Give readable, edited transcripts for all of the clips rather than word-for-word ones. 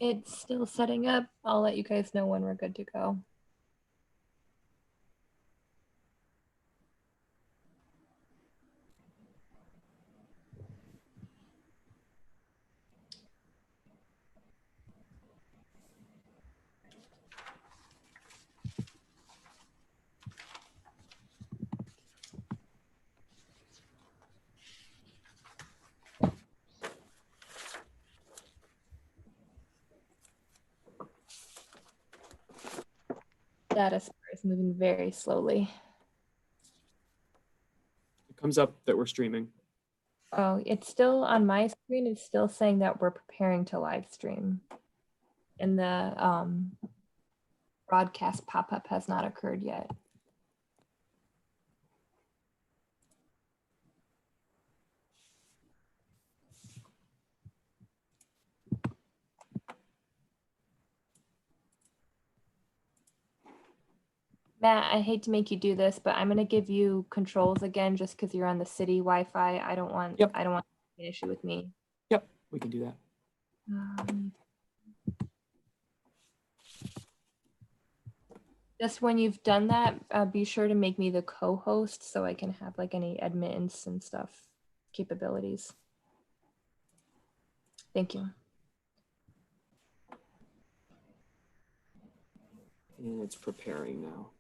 It's still setting up. I'll let you guys know when we're good to go. Data bar is moving very slowly. It comes up that we're streaming. Oh, it's still on my screen. It's still saying that we're preparing to live stream. And the broadcast pop-up has not occurred yet. Matt, I hate to make you do this, but I'm gonna give you controls again just because you're on the city Wi-Fi. I don't want an issue with me. Yep, we can do that. Just when you've done that, be sure to make me the co-host so I can have like any admittance and stuff capabilities. Thank you. And it's preparing now.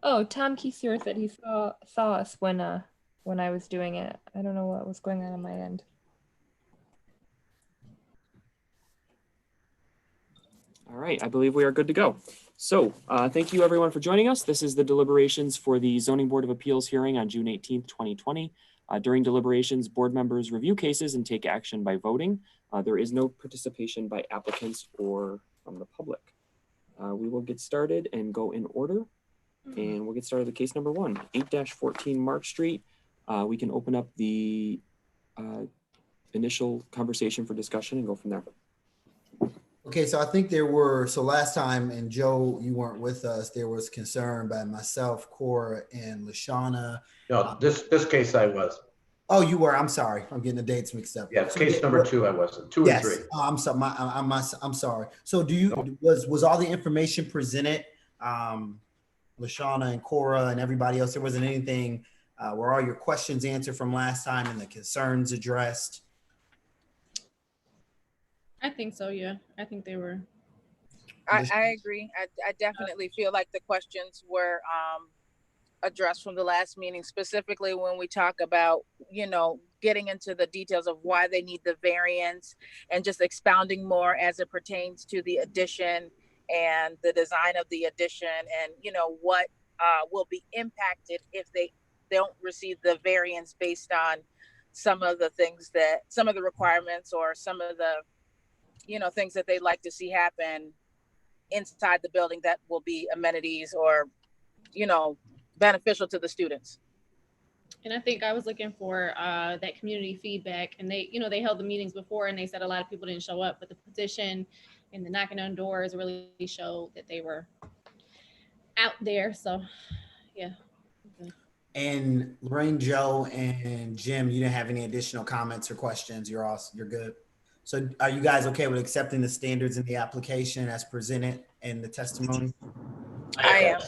Oh, Tom Keyser said he saw us when I was doing it. I don't know what was going on my end. All right, I believe we are good to go. So thank you everyone for joining us. This is the deliberations for the Zoning Board of Appeals hearing on June 18th, 2020. During deliberations, board members review cases and take action by voting. There is no participation by applicants or from the public. We will get started and go in order. And we'll get started with case number 1, 8-14 March Street. We can open up the initial conversation for discussion and go from there. Okay, so I think last time, and Joe, you weren't with us, there was concern by myself, Cora, and Lashana. No, this case I was. Oh, you were, I'm sorry. I'm getting the dates mixed up. Yeah, so case number 2 I wasn't, 2 and 3. Oh, I'm sorry, I'm sorry. So was all the information presented, Lashana and Cora and everybody else? There wasn't anything, were all your questions answered from last time and the concerns addressed? I think so, yeah. I think they were. I agree. I definitely feel like the questions were addressed from the last meeting, specifically when we talk about, getting into the details of why they need the variance and just expounding more as it pertains to the addition and the design of the addition and, what will be impacted if they don't receive the variance based on some of the requirements or some of the things that they'd like to see happen inside the building that will be amenities or, beneficial to the students. And I think I was looking for that community feedback, and they held the meetings before and they said a lot of people didn't show up, but the petition and the knocking on doors really showed that they were out there. So yeah. Okay. And Lorraine, Joe, and Jim, you didn't have any additional comments or questions. You're good. So are you guys okay with accepting the standards in the application as presented in the testimony? I am.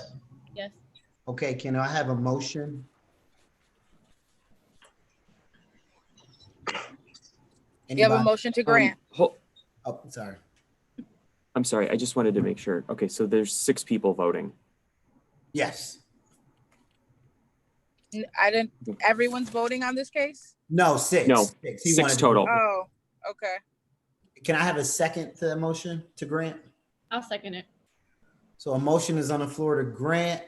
Yes. Okay, can I have a motion? You have a motion to grant. Oh, sorry. I'm sorry, I just wanted to make sure. Okay, so there's 6 people voting. Yes. Everyone's voting on this case? No, 6. No, 6 total. Oh, okay. Can I have a second to the motion to grant? I'll second it. So a motion is on the floor to grant.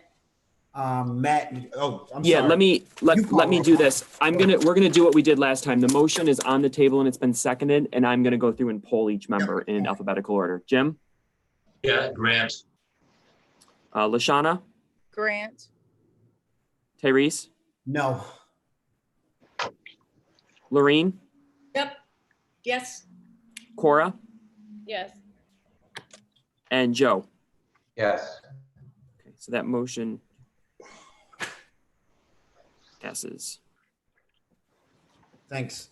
Matt, I'm yeah, sorry. let me do this. We're gonna do what we did last time. The motion is on the table and it's been seconded, and I'm gonna go through and poll each member in alphabetical order. Jim? Yeah, grant. Lashana? Grant. Tyrese? No. Lorene? Yep. Yes. Cora? Yes. And Joe? Yes. Okay, so that motion Passes. Thanks.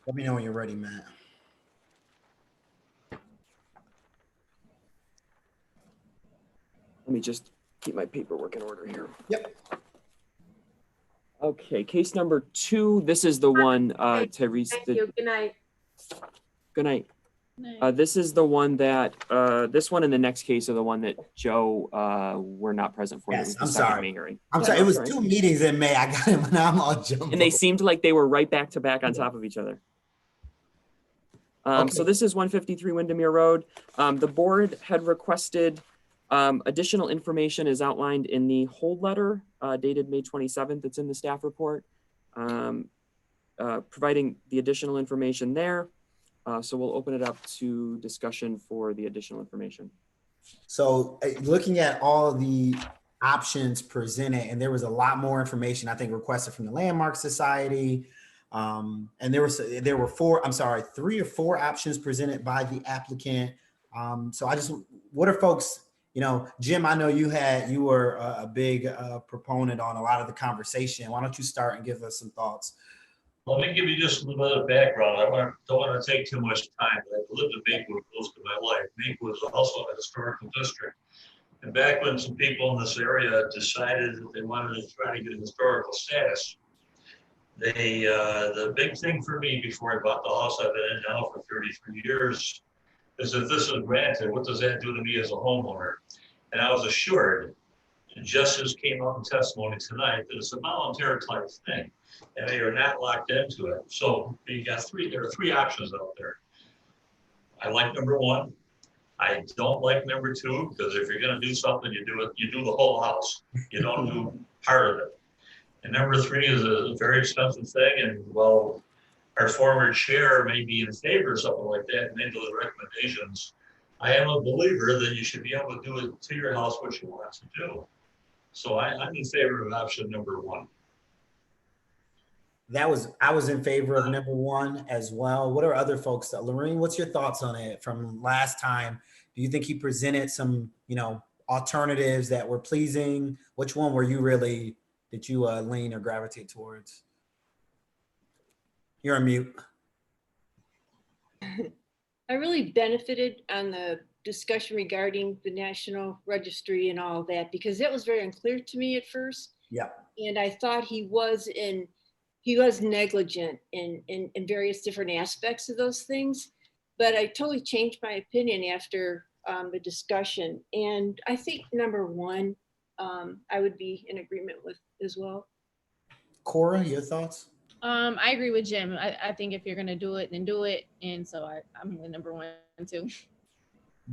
Let me know when you're ready, Matt. Let me just keep my paperwork in order here. Yep. Okay, case number 2. This is the one, Tyrese. Thank you. Good night. Good night. Nice. This is the one that, this one and the next case are the one that Joe, were not present for. That Yes, was the I'm second sorry. May hearing. I'm Yeah, sorry. no, It was it's all 2 meetings in May. I got him. Now I'm all jumbled. And they seemed like they were right back to back on top of each other. Okay. So this is 153 Windermere Road. The board had requested additional information as outlined in the hold letter dated May 27th. It's in the staff report, providing the additional information there. So we'll open it up to discussion for the additional information. So looking at all the options presented, and there was a lot more information, I think, requested from the Landmark Society. And there were 3 or 4 options presented by the applicant. So what are folks, Jim, I know you were a big proponent on a lot of the conversation. Why don't you start and give us some thoughts? Let me give you just a little bit of background. Don't want to take too much time. I've lived in Maplewood most of my life. Maplewood is also a historical district. And back when some people in this area decided that they wanted to try to get a historical status, the big thing for me before I bought the house I've been in now for 33 years is if this is granted, what does that do to me as a homeowner? And I was assured, and justice came up in testimony tonight, that it's a voluntary type thing, and they are not locked into it. So there are 3 options out there. I like number 1. I don't like number 2, because if you're gonna do something, you do the whole house. You don't do part of it. And number 3 is a very expensive thing, and well, our former chair may be in favor of something like that and made those recommendations. I am a believer that you should be able to do it to your house what you want to do. So I'm in favor of option number 1. I was in favor of number 1 as well. What are other folks? Lorraine, what's your thoughts on it from last time? Do you think he presented some, alternatives that were pleasing? Which one did you lean or gravitate towards? You're on mute. I really benefited on the discussion regarding the National Registry and all of that, because that was very unclear to me at first. Yeah. And I thought he was negligent in various different aspects of those things. But I totally changed my opinion after the discussion. And I think number 1, I would be in agreement with as well. Cora, your thoughts? I agree with Jim. I think if you're gonna do it, then do it. And so I'm with number 1 too.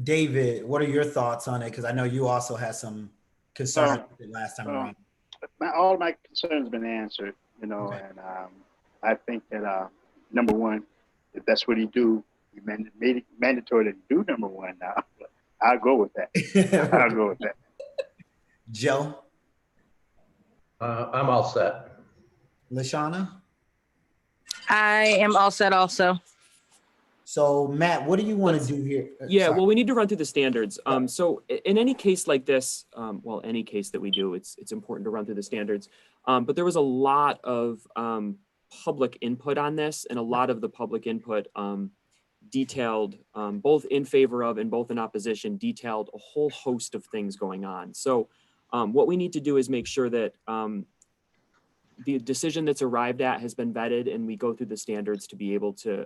David, what are your thoughts on it? Because I know you also had some concerns last time around. All my concerns have been answered, and I think that number 1, if that's what he do, he made it mandatory to do number 1 now. I'll go with that. I'll go with that. Joe? I'm all set. Lashana? I am all set also. So Matt, what do you want to do here? Yeah, Sorry. well, we need to run through the standards. So in any case like this, any case that we do, it's important to run through the standards. But there was a lot of public input on this, and a lot of the public input detailed, both in favor of and both in opposition, detailed a whole host of things going on. So what we need to do is make sure that the decision that's arrived at has been vetted, and we go through the standards to be able to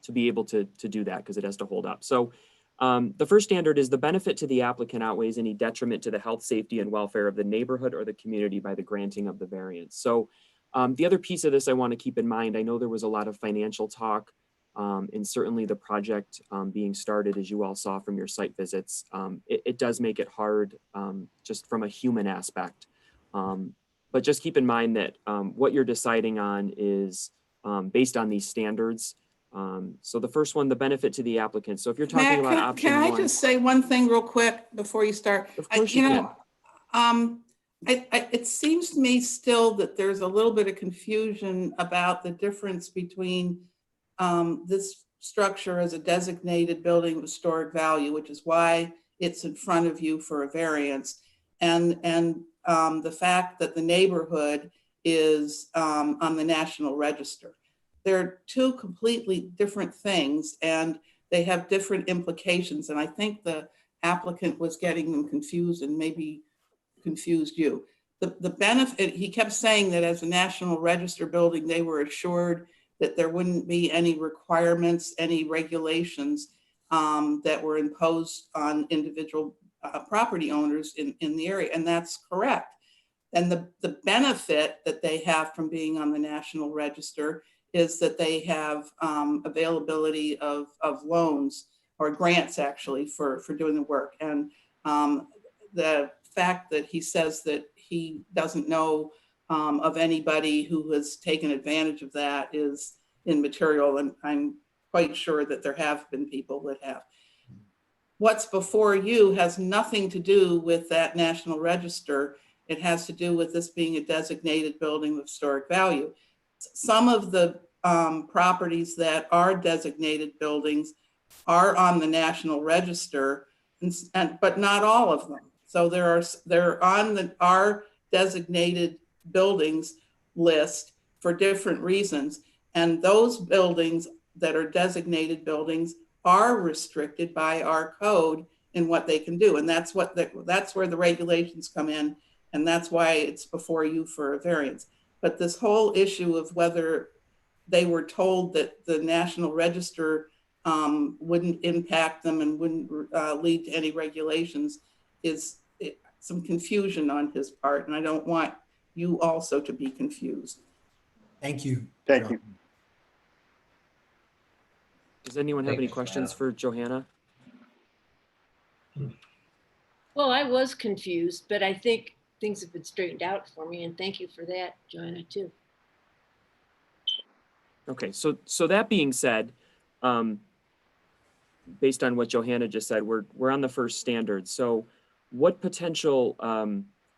do that, because it has to hold up. So the first standard is the benefit to the applicant outweighs any detriment to the health, safety, and welfare of the neighborhood or the community by the granting of the variance. So the other piece of this I want to keep in mind, I know there was a lot of financial talk, and certainly the project being started, as you all saw from your site visits, it does make it hard just from a human aspect. But just keep in mind that what you're deciding on is based on these standards. So the first one, the benefit to the applicant. So if you're talking about option can I 1, just say one thing real quick before you start? Of course you can. It seems to me still that there's a little bit of confusion about the difference between this structure as a designated building of historic value, which is why it's in front of you for a variance, and the fact that the neighborhood is on the National Register. They're two completely different things, and they have different implications. And I think the applicant was getting them confused and maybe confused you. The benefit, he kept saying that as a National Register building, they were assured that there wouldn't be any requirements, any regulations that were imposed on individual property owners in the area. And that's correct. And the benefit that they have from being on the National Register is that they have availability of loans or grants actually for doing the work. And the fact that he says that he doesn't know of anybody who has taken advantage of that is immaterial. And I'm quite sure that there have been people that have. What's before you has nothing to do with that National Register. It has to do with this being a designated building of historic value. Some of the properties that are designated buildings are on the National Register, but not all of them. So they're on our designated buildings list for different reasons. And those buildings that are designated buildings are restricted by our code in what they can do. And that's where the regulations come in. And that's why it's before you for a variance. But this whole issue of whether they were told that the National Register wouldn't impact them and wouldn't lead to any regulations is some confusion on his part. And I don't want you also to be confused. Thank you. Thank you. Does anyone have any questions for Johanna? Well, I was confused, but I think things have been straightened out for me, and thank you for that, Joanna, too. Okay, so that being said, based on what Johanna just said, we're on the first standard. So what potential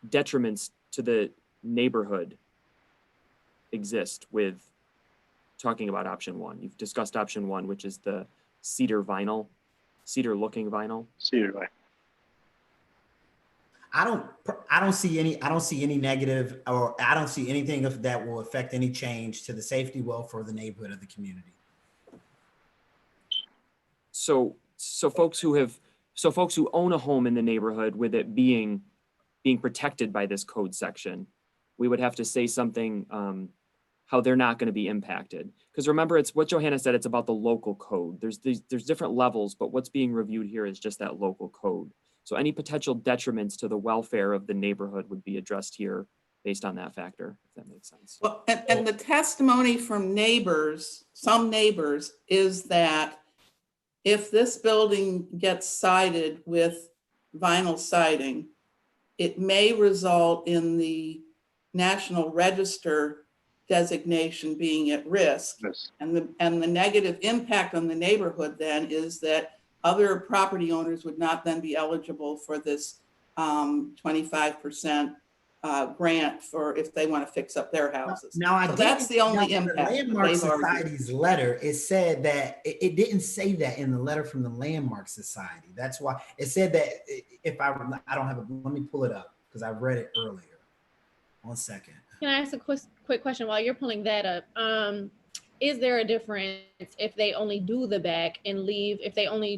detriments to the neighborhood exist with talking about option one? You've discussed option one, which is the cedar looking vinyl. Cedar vinyl. I don't see any negative, or I don't see anything that will affect any change to the safety, welfare, or the neighborhood of the community. So folks who own a home in the neighborhood with it being protected by this code section, we would have to say something how they're not going to be impacted. Because remember, it's what Johanna said, it's about the local code. There's different levels, but what's being reviewed here is just that local code. So any potential detriments to the welfare of the neighborhood would be addressed here based on that factor, if that makes sense. Well, and the testimony from some neighbors, is that if this building gets sided with vinyl siding, it may result in the National Register designation being at risk. Yes. And the negative impact on the neighborhood then is that other property owners would not then be eligible for this 25% grant for if they want to fix up their houses. Now, that's the only impact. The Landmark Society's letter, it said that it didn't say that in the letter from the Landmark Society. That's why it said that if I don't have let me pull it up because I read it earlier. 1 second. Can I ask a quick question while you're pulling that up? Is there a difference if they only do the back and leave, if they only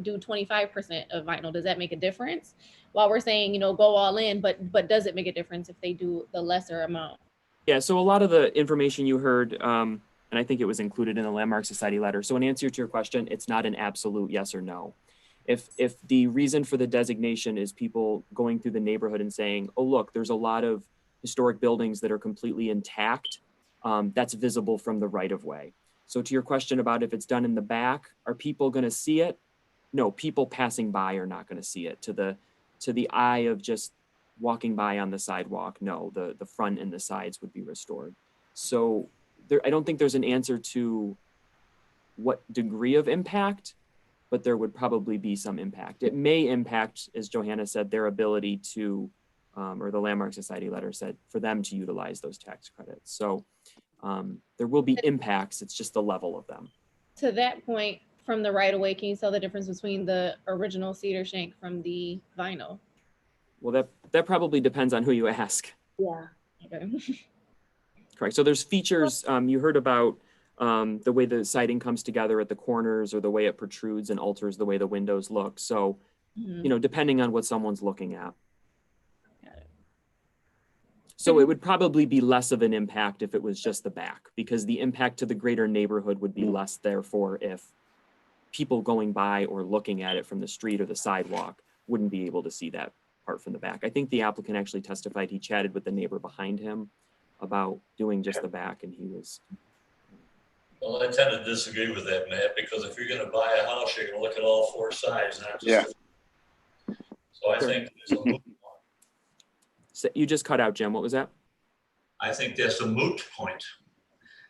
do 25% of vinyl? Does that make a difference? While we're saying, go all in, but does it make a difference if they do the lesser amount? Yeah, so a lot of the information you heard, and I think it was included in the Landmark Society letter. So in answer to your question, it's not an absolute yes or no. If the reason for the designation is people going through the neighborhood and saying, oh, look, there's a lot of historic buildings that are completely intact, that's visible from the right of way. So to your question about if it's done in the back, are people going to see it? No, people passing by are not going to see it. To the eye of just walking by on the sidewalk, no, the front and the sides would be restored. So I don't think there's an answer to what degree of impact, but there would probably be some impact. It may impact, as Johanna said, their ability to, or the Landmark Society letter said, for them to utilize those tax credits. So there will be impacts, it's just the level of them. To that point, from the right of way, can you tell the difference between the original cedar shank from the vinyl? Well, That probably depends on who you ask. Yeah. Okay. Correct. So there's features, you heard about the way the siding comes together at the corners or the way it protrudes and alters the way the windows look. So, you know, depending on what someone's looking at. Got it. So it would probably be less of an impact if it was just the back, because the impact to the greater neighborhood would be less, therefore, if people going by or looking at it from the street or the sidewalk wouldn't be able to see that part from the back. I think the applicant actually testified he chatted with the neighbor behind him about doing just the back, and he was. Well, I tend to disagree with that, Matt, because if you're gonna buy a house, you're gonna look at all four sides, not just. So I think there's a moot point. So you just cut out, Jim. What was that? I think that's a moot point.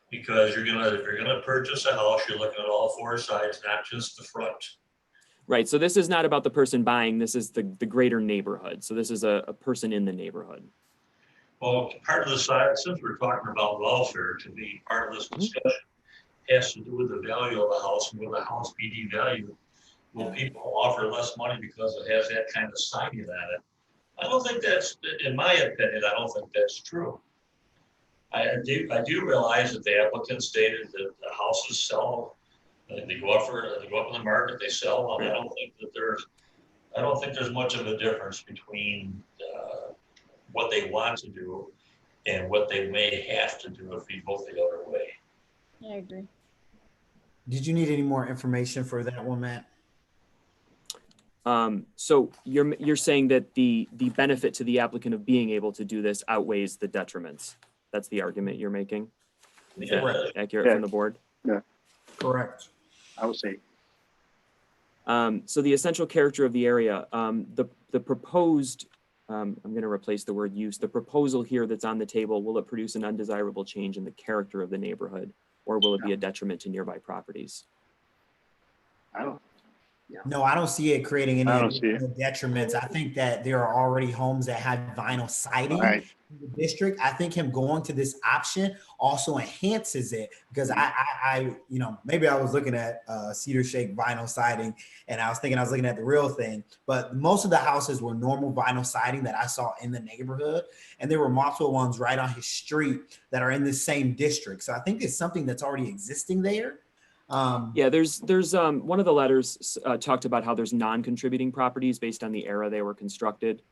Because if you're gonna purchase a house, you're looking at all four sides, not just the front. Right. So this is not about the person buying. This is the greater neighborhood. So this is a person in the neighborhood. Well, part of the side, since we're talking about welfare, to be part of this discussion, has to do with the value of the house and will the house be devalued? Will people offer less money because it has that kind of siding on it? I don't think that's, in my opinion, I don't think that's true. I do realize that the applicant stated that the houses sell, they go up in the market, they sell. I don't think there's much of a difference between what they want to do and what they may have to do if we vote the other way. I agree. Did you need any more information for that one, Matt? So you're saying that the benefit to the applicant of being able to do this outweighs the detriments. That's the argument you're making. Is that accurate from the board? Yeah. Correct. I would say. So the essential character of the area, the proposed, I'm going to replace the word use, the proposal here that's on the table, will it produce an undesirable change in the character of the neighborhood, or will it be a detriment to nearby properties? I don't. No, I don't see it creating any I don't see it. detriments. I think that there are already homes that have vinyl siding in the district. I think him going to this option also enhances it, because I you know, maybe I was looking at cedar shake vinyl siding and I was thinking I was looking at the real thing, but most of the houses were normal vinyl siding that I saw in the neighborhood, and there were multiple ones right on his street that are in the same district. So I think it's something that's already existing there. Yeah, there's one of the letters talked about how there's non-contributing properties based on the era they were constructed.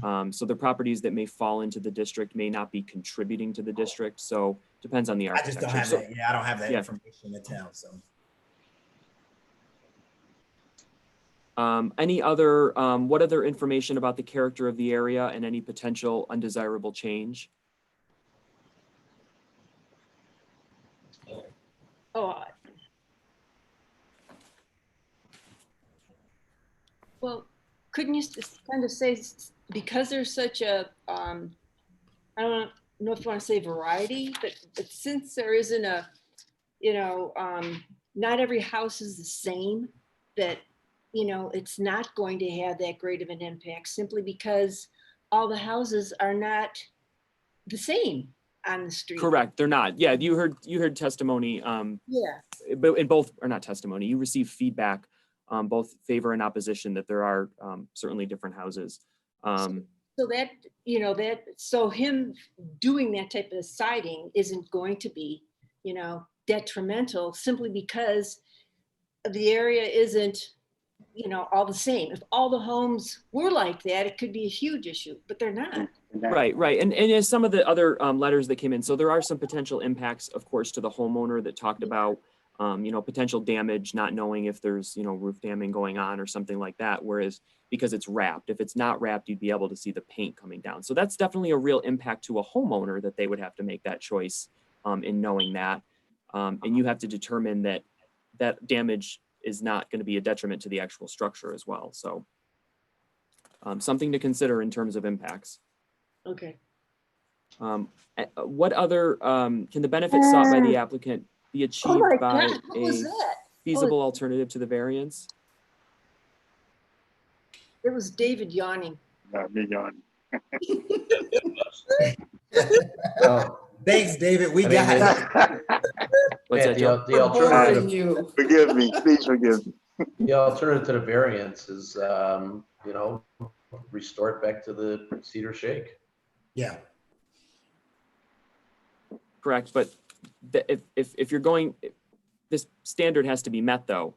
So the properties that may fall into the district may not be contributing to the district. So depends on the architecture. I just don't have that. Yeah, I don't have that information to tell. So. Any other, what other information about the character of the area and any potential undesirable change? Oh, well, couldn't you just kind of say, because there's such a, I don't know if you want to say variety, but since there isn't a, you know, not every house is the same, that, you know, it's not going to have that great of an impact simply because all the houses are not the same on the street. Correct, they're not. Yeah, you heard testimony. Yeah. But in both, or not testimony, you received feedback, both favor and opposition, that there are certainly different houses. So that, you know, so him doing that type of siding isn't going to be, you know, detrimental simply because the area isn't, you know, all the same. If all the homes were like that, it could be a huge issue, but they're not. Right. And as some of the other letters that came in, so there are some potential impacts, of course, to the homeowner that talked about, you know, potential damage, not knowing if there's, you know, roof damming going on or something like that. Whereas because it's wrapped, if it's not wrapped, you'd be able to see the paint coming down. So that's definitely a real impact to a homeowner, that they would have to make that choice in knowing that. And you have to determine that that damage is not going to be a detriment to the actual structure as well. So something to consider in terms of impacts. Okay. What other, can the benefits sought by the applicant be achieved by a feasible alternative to the variance? It was David yawning. Me yawning. Thanks, David. We got it. What's that, Joe? The alternative. Forgive me, please forgive me. The alternative to the variance is, you know, restore it back to the cedar shake. Yeah. Correct, but if you're going, this standard has to be met though.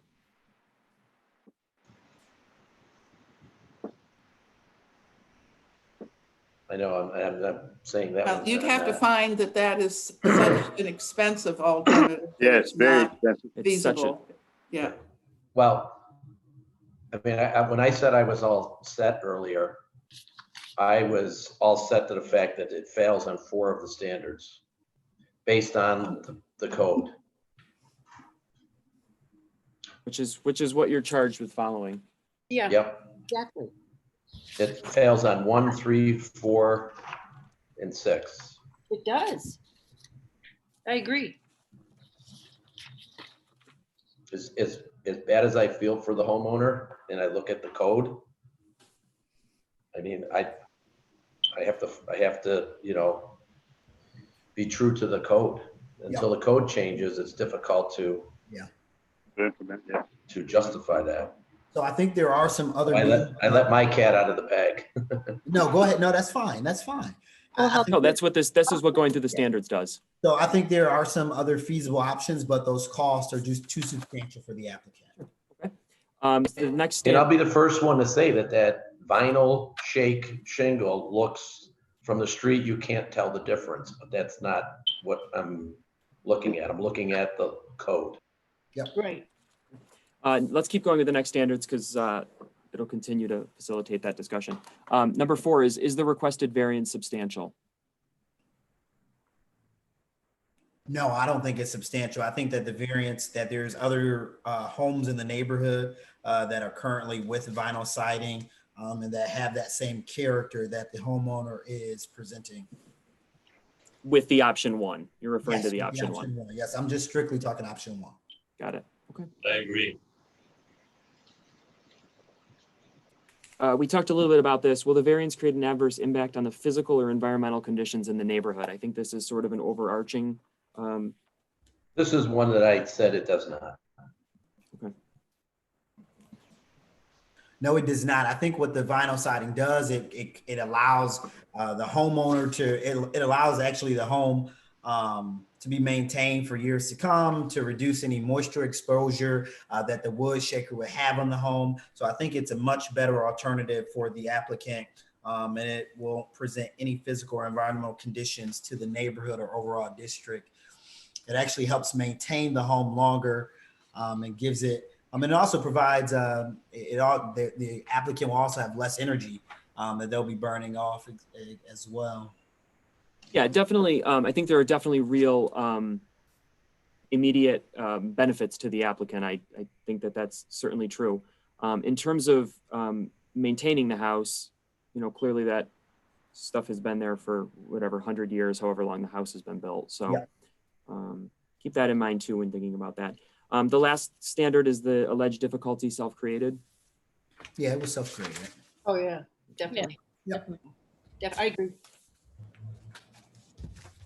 I know, I'm saying that. Well, one's you'd not have to that. find that is such an expensive alternative. that Yes, it's very not expensive. It's such a, feasible. Yeah. Well, I mean, when I said I was all set earlier, I was all set to the fact that it fails on 4 of the standards based on the code. which is what you're charged with following. Yeah, Yep, exactly. it fails on 1, 3, 4, and 6. It does. I agree. As bad as I feel for the homeowner and I look at the code, I mean, I have to, you know, be true to the code. Until the code changes, it's difficult to justify that. So I think there are some other. I let my cat out of the bag. No, go ahead. No, that's fine. That's fine. No, that's what this is what going through the standards does. So I think there are some other feasible options, but those costs are just too substantial for the applicant. Okay. The next And I'll standard, be the first one to say that vinyl shake shingle looks from the street, you can't tell the difference, but that's not what I'm looking at. I'm looking at the code. Yep. Right. let's keep going with the next standards because it'll continue to facilitate that discussion. Number 4 is the requested variance substantial? No, I don't think it's substantial. I think that the variance, that there's other homes in the neighborhood that are currently with vinyl siding and that have that same character that the homeowner is presenting. With the option 1, you're referring to the with option one. Yes, I'm just strictly talking option 1. Got it. Okay. I agree. We talked a little bit about this. Will the variance create an adverse impact on the physical or environmental conditions in the neighborhood? I think this is sort of an overarching. This is one that I said it does not. Okay. No, it does not. I think what the vinyl siding does, it allows the homeowner to, it allows actually the home to be maintained for years to come, to reduce any moisture exposure that the wood shaker would have on the home. So I think it's a much better alternative for the applicant, and it won't present any physical or environmental conditions to the neighborhood or overall district. It actually helps maintain the home longer and gives it, it also provides, the applicant will also have less energy that they'll be burning off as well. Yeah, definitely. I think there are definitely real immediate benefits to the applicant. I think that that's certainly true. In terms of maintaining the house, you know, clearly that stuff has been there for whatever 100 years, however long the house has been built. So keep that in mind too when thinking about that. The last standard is the alleged difficulty self-created. Yeah, it was self-created. Oh, yeah, definitely. Yep. I agree.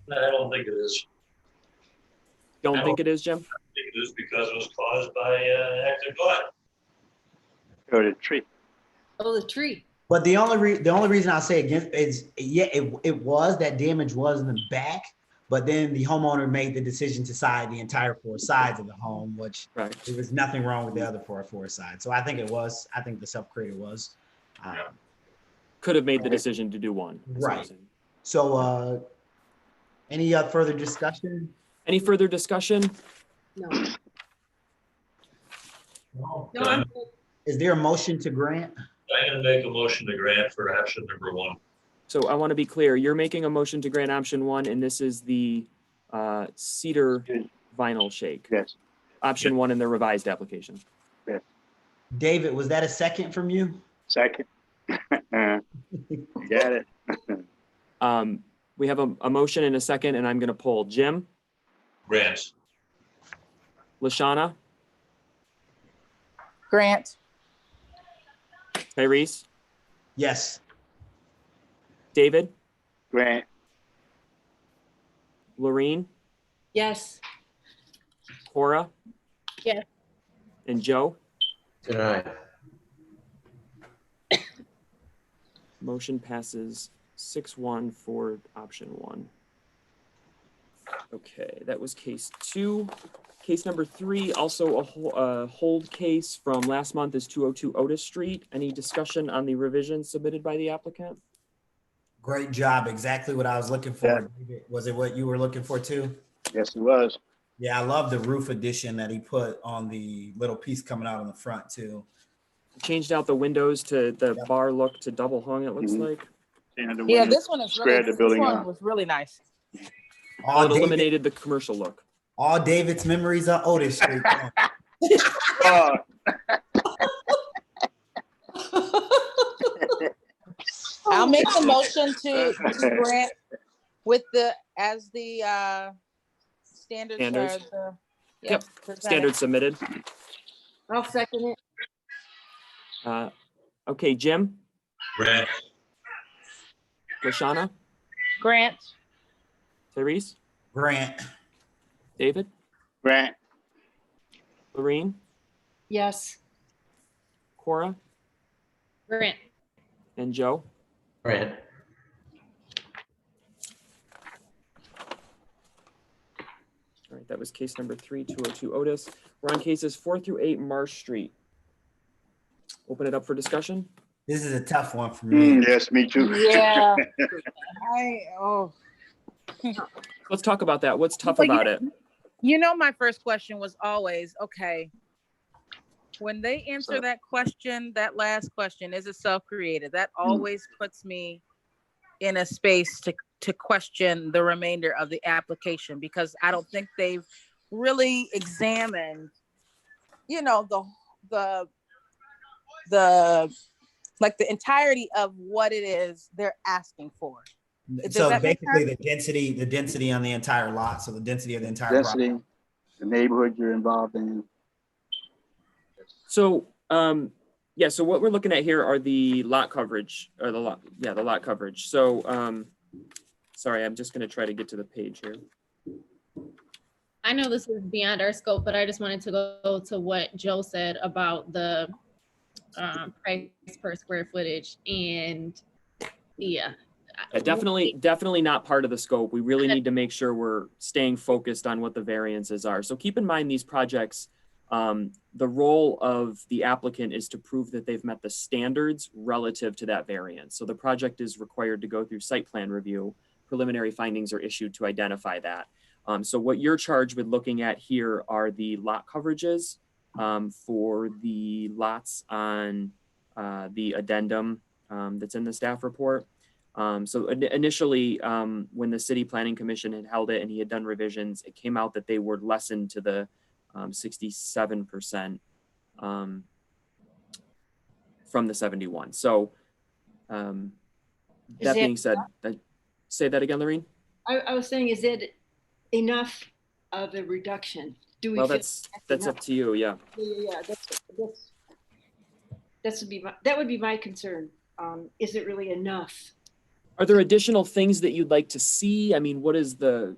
No, I don't think it is. Don't think it is, Jim? I think it is because it was caused by an act of God. Or the tree. Oh, the tree. But the only reason I say against is, yeah, it was, that damage was in the back, but then the homeowner made the decision to side the entire 4 sides of the home, which there was nothing wrong with the other 4 sides. So I think the self-created was. Could have made the decision to do one. Right. So any further discussion? Any further discussion? No. No, I'm good. Is there a motion to grant? I'm going to make a motion to grant for option number 1. So I want to be clear, you're making a motion to grant option 1, and this is the cedar vinyl shake. Yes. Option 1 in the revised application. Yes. David, was that a second from you? Second. You got it. We have a motion and a second, and I'm going to poll. Jim? Grant. Lashana? Grant. Tyrese? Yes. David? Grant. Lorene? Yes. Cora? Yes. And Joe? Deny. Motion passes 6-1 for option 1. Okay, that was case 2. Case number 3, also a hold case from last month, is 202 Otis Street. Any discussion on the revision submitted by the applicant? Great job. Exactly what I was looking for. Was it what you were looking for too? Yes, it was. Yeah, I love the roof addition that he put on the little piece coming out on the front too. Changed out the windows to the Yep. bar look to double hung, it looks Mhm. like. And the Yeah, windows this one is squared really, the building this one up. was really nice. Well, it eliminated the commercial look. All David's memories of Otis Street. Oh, I'll make the motion to grant with the, as the standards are Standards. the. Yep, presented. standard submitted. I'll second it. Okay, Jim, Grant, Lashana, Grant, Therese, Grant. David, Grant, Lorene, Yes. Cora, Grant. and Joe. Grant, All right, that was case number 3, 202 Otis. We're on cases 4 through 8 Marsh Street. Open it up for discussion. This is a tough one for me. yes, me too. yeah. Let's talk about that. What's tough Well, about it? You know, my first question was always, okay, when they answer that question, that last question, is it self-created? That always puts me in a space to question the remainder of the application, because I don't think they've really examined, you know, the like the entirety of what it is they're asking for. Does So that make basically the density on the entire lot. So the density of the entire Density, property. the neighborhood you're involved in. So, yeah, so what we're looking at here are the lot coverage, or the lot coverage. So, sorry, I'm just gonna try to get to the page here. I know this is beyond our scope, but I just wanted to go to what Joe said about the price per square footage, and yeah. Definitely not part of the scope. We really need to make sure we're staying focused on what the variances are. So keep in mind these projects, the role of the applicant is to prove that they've met the standards relative to that variance. So the project is required to go through site plan review. Preliminary findings are issued to identify that. So what you're charged with looking at here are the lot coverages for the lots on the addendum that's in the staff report. So initially, when the City Planning Commission had held it and he had done revisions, it came out that they were lessened to the 67% from the 71. So that being said, say that again, Lorene. I was saying, is it enough of a reduction? Do we? Well, feel that's up to you. Yeah. Yeah, that would be my concern. Is it really enough? Are there additional things that you'd like to see? I mean, what is in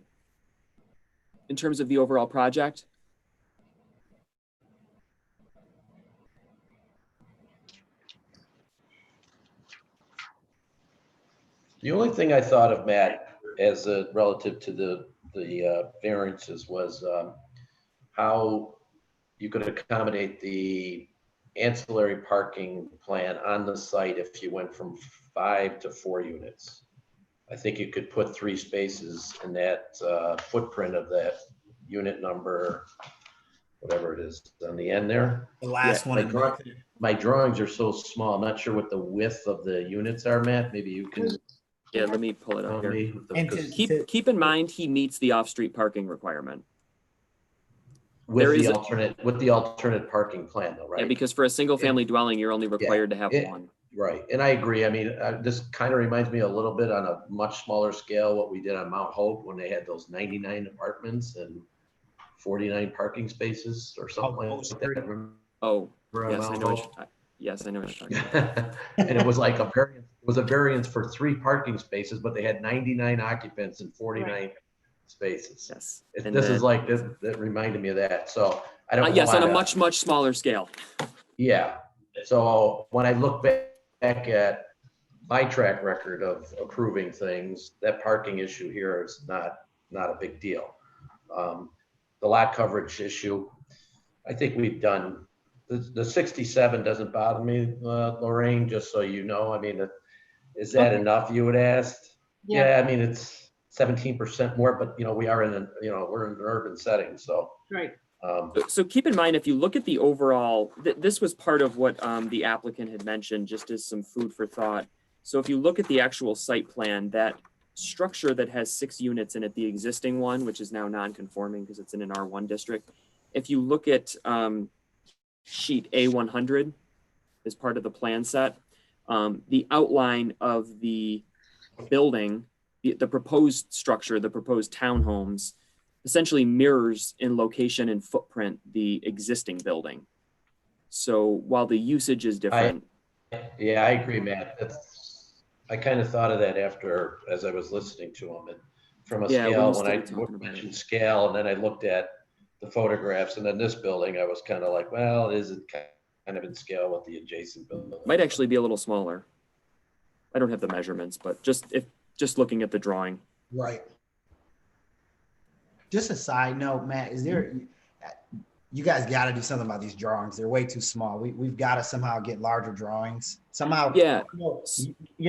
terms of the overall project? the only thing I thought of, Matt, as relative to the variances was how you could accommodate the ancillary parking plan on the site if you went from 5 to 4 units. I think you could put 3 spaces in that footprint of that unit number, whatever it is on the end there. The last one. My drawings are so small. I'm not sure what the width of the units are, Matt. Maybe you can. Yeah, let me pull it up tell here. me. And Keep in mind, he meets the off-street parking requirement. With there the is alternate parking plan though, right? Yeah, because for a single-family dwelling, you're only required to have one. Right, and I agree. I mean, this kind of reminds me a little bit on a much smaller scale what we did on Mount Hope when they had those 99 apartments and 49 parking spaces or something like that. Oh, Remember yes, I Mount know. Hope? Yes, I know what you're talking about. And it was like a variance for 3 parking spaces, but they had 99 occupants and 49 spaces. Yes. That reminded me of that. So I don't. Yes, on a much smaller scale. Yeah. So when I look back at my track record of approving things, that parking issue here is not a big deal. The lot coverage issue, I think we've done, the 67 doesn't bother me, Lorraine, just so you know. I mean, is that Okay. enough, you would ask? Yeah. Yeah, I mean, it's 17% more, but we are in we're in an urban setting, so. Right. So keep in mind, if you look at the overall, this was part of what the applicant had mentioned, just as some food for thought. So if you look at the actual site plan, that structure that has 6 units in it, the existing one, which is now non-conforming because it's in an R1 district. If you look at sheet A100 as part of the plan set, the outline of the building, the proposed structure, the proposed townhomes, essentially mirrors in location and footprint the existing building. So while the usage is different. Yeah, I agree, Matt. I kind of thought of that as I was listening to him, and from a scale, when I mentioned scale, and then I looked at the photographs, and then this building, I was kind of like, well, is it kind of in scale with the adjacent building? Might actually be a little smaller. I don't have the measurements, but just looking at the drawing. Right. Just a side note, Matt, you guys got to do something about these drawings. They're way too small. We've got to somehow get larger drawings. Somehow, yeah.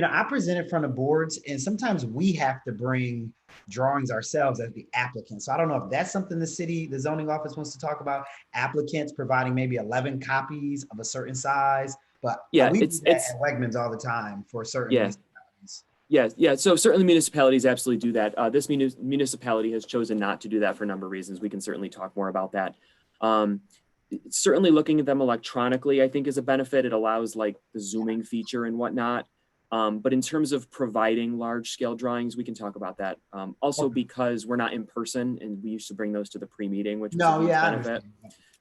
I present in front of boards, and sometimes we have to bring drawings ourselves as the applicant. So I don't know if that's something the zoning office wants to talk about. Applicants providing maybe 11 copies of a certain size, but yeah, we it's do that at Wegmans all the time for certain municipalities. Yeah. So certainly municipalities absolutely do that. This municipality has chosen not to do that for a number of reasons. We can certainly talk more about that. Certainly looking at them electronically, I think, is a benefit. It allows like the zooming feature and whatnot. But in terms of providing large scale drawings, we can talk about that. Also because we're not in person, and we used to bring those to the pre-meeting, which was a huge benefit.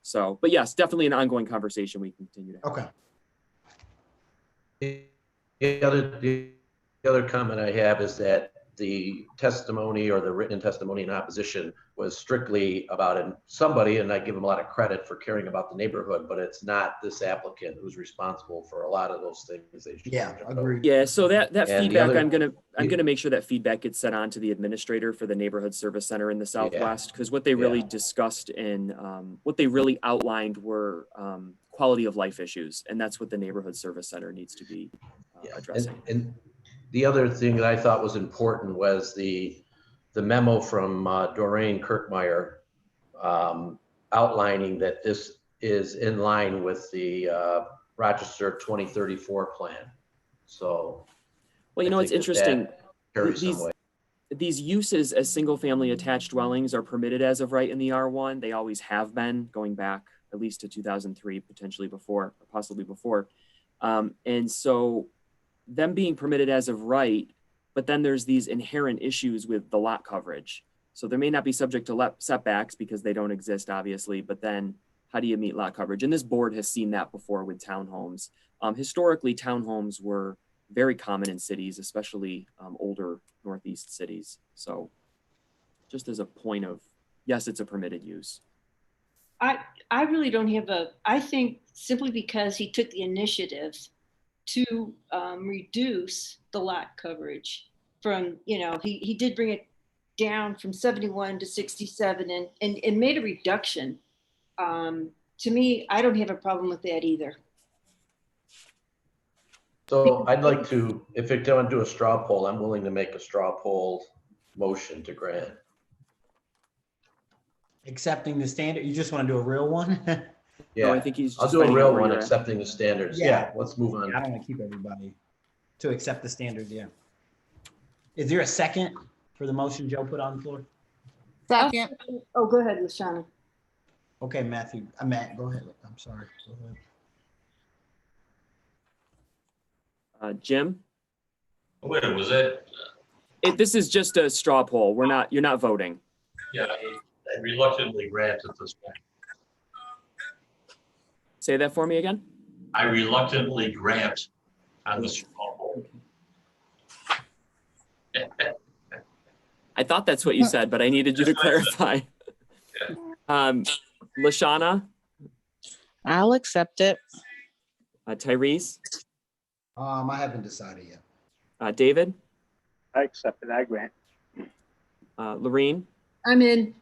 So, but yes, definitely an ongoing conversation we can continue to have. Okay. The other comment I have is that the testimony or the written testimony in opposition was strictly about somebody, and I give them a lot of credit for caring about the neighborhood, but it's not this applicant who's responsible for a lot of those things. Agreed. Yeah, so that feedback, I'm gonna make sure that feedback gets sent on to the administrator for the neighborhood service center in the Southwest, because what they really discussed and what they really outlined were quality of life issues, and that's what the neighborhood service center needs to be addressing. And the other thing that I thought was important was the memo from Doreen Kirkmeyer outlining that this is in line with the Rochester 2034 plan. So, well, it's interesting. These uses as single family attached dwellings are permitted as of right in the R1. They always have been, going back at least to 2003, potentially before, or possibly before. And so them being permitted as of right, but then there's these inherent issues with the lot coverage. So they may not be subject to setbacks because they don't exist, obviously, but then how do you meet lot coverage? And this board has seen that before with townhomes. Historically, townhomes were very common in cities, especially older Northeast cities. So just as a point of, yes, it's a permitted use. I really don't have I think simply because he took the initiative to reduce the lot coverage from, he did bring it down from 71 to 67 and made a reduction. To me, I don't have a problem with that either. So I'd like to, if it's going to do a straw poll, I'm willing to make a straw poll motion to grant. Accepting the standard, you just want to do a real one? Yeah, no, I think he's. I'll do a real one, accepting the standards. Yeah, let's move on. I don't want to keep everybody to accept the standards. Yeah. Is there a second for the motion Joe put on the floor? Second. Oh, go ahead, LaShawna. Okay, Matt, go ahead. I'm sorry. Go ahead. Jim? Wait, was it? This is just a straw poll. You're not voting. Yeah, I reluctantly granted this one. Say that for me again. I reluctantly grant on the straw poll. I thought that's what you said, but I needed you to clarify. LaShawna? I'll accept it. Tyrese? I haven't decided yet. David, I accept it. I grant. Lorene, I'm in.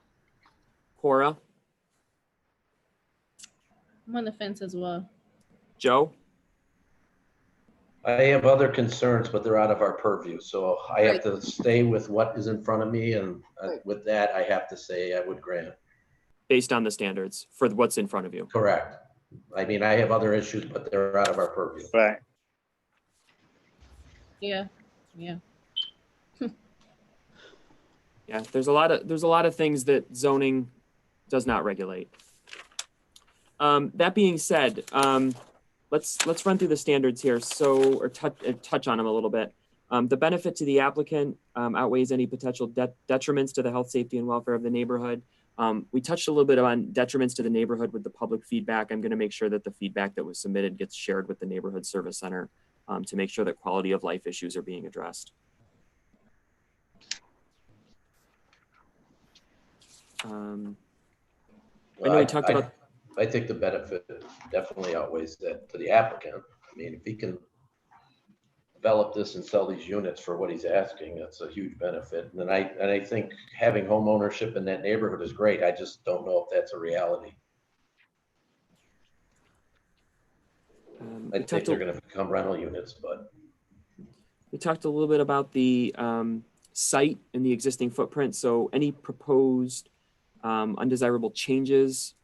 Cora, I'm on the fence as well. Joe, I have other concerns, but they're out of our purview. So I have to stay with what is in front of me. And with that, I have to say I would grant. based on the standards for what's in front of you. Correct. I mean, I have other issues, but they're out of our purview. Right. Yeah. Yeah, there's a lot of things that zoning does not regulate. That being said, let's run through the standards here. So, or touch on them a little bit. The benefit to the applicant outweighs any potential detriments to the health, safety, and welfare of the neighborhood. We touched a little bit on detriments to the neighborhood with the public feedback. I'm going to make sure that the feedback that was submitted gets shared with the neighborhood service center to make sure that quality of life issues are being addressed. I know we talked about. I think the benefit definitely outweighs that to the applicant. I mean, if he can develop this and sell these units for what he's asking, that's a huge benefit. And I think having home ownership in that neighborhood is great. I just don't know if that's a reality. I think they're going to become rental units, but. We talked a little bit about the site and the existing footprint. So any proposed undesirable changes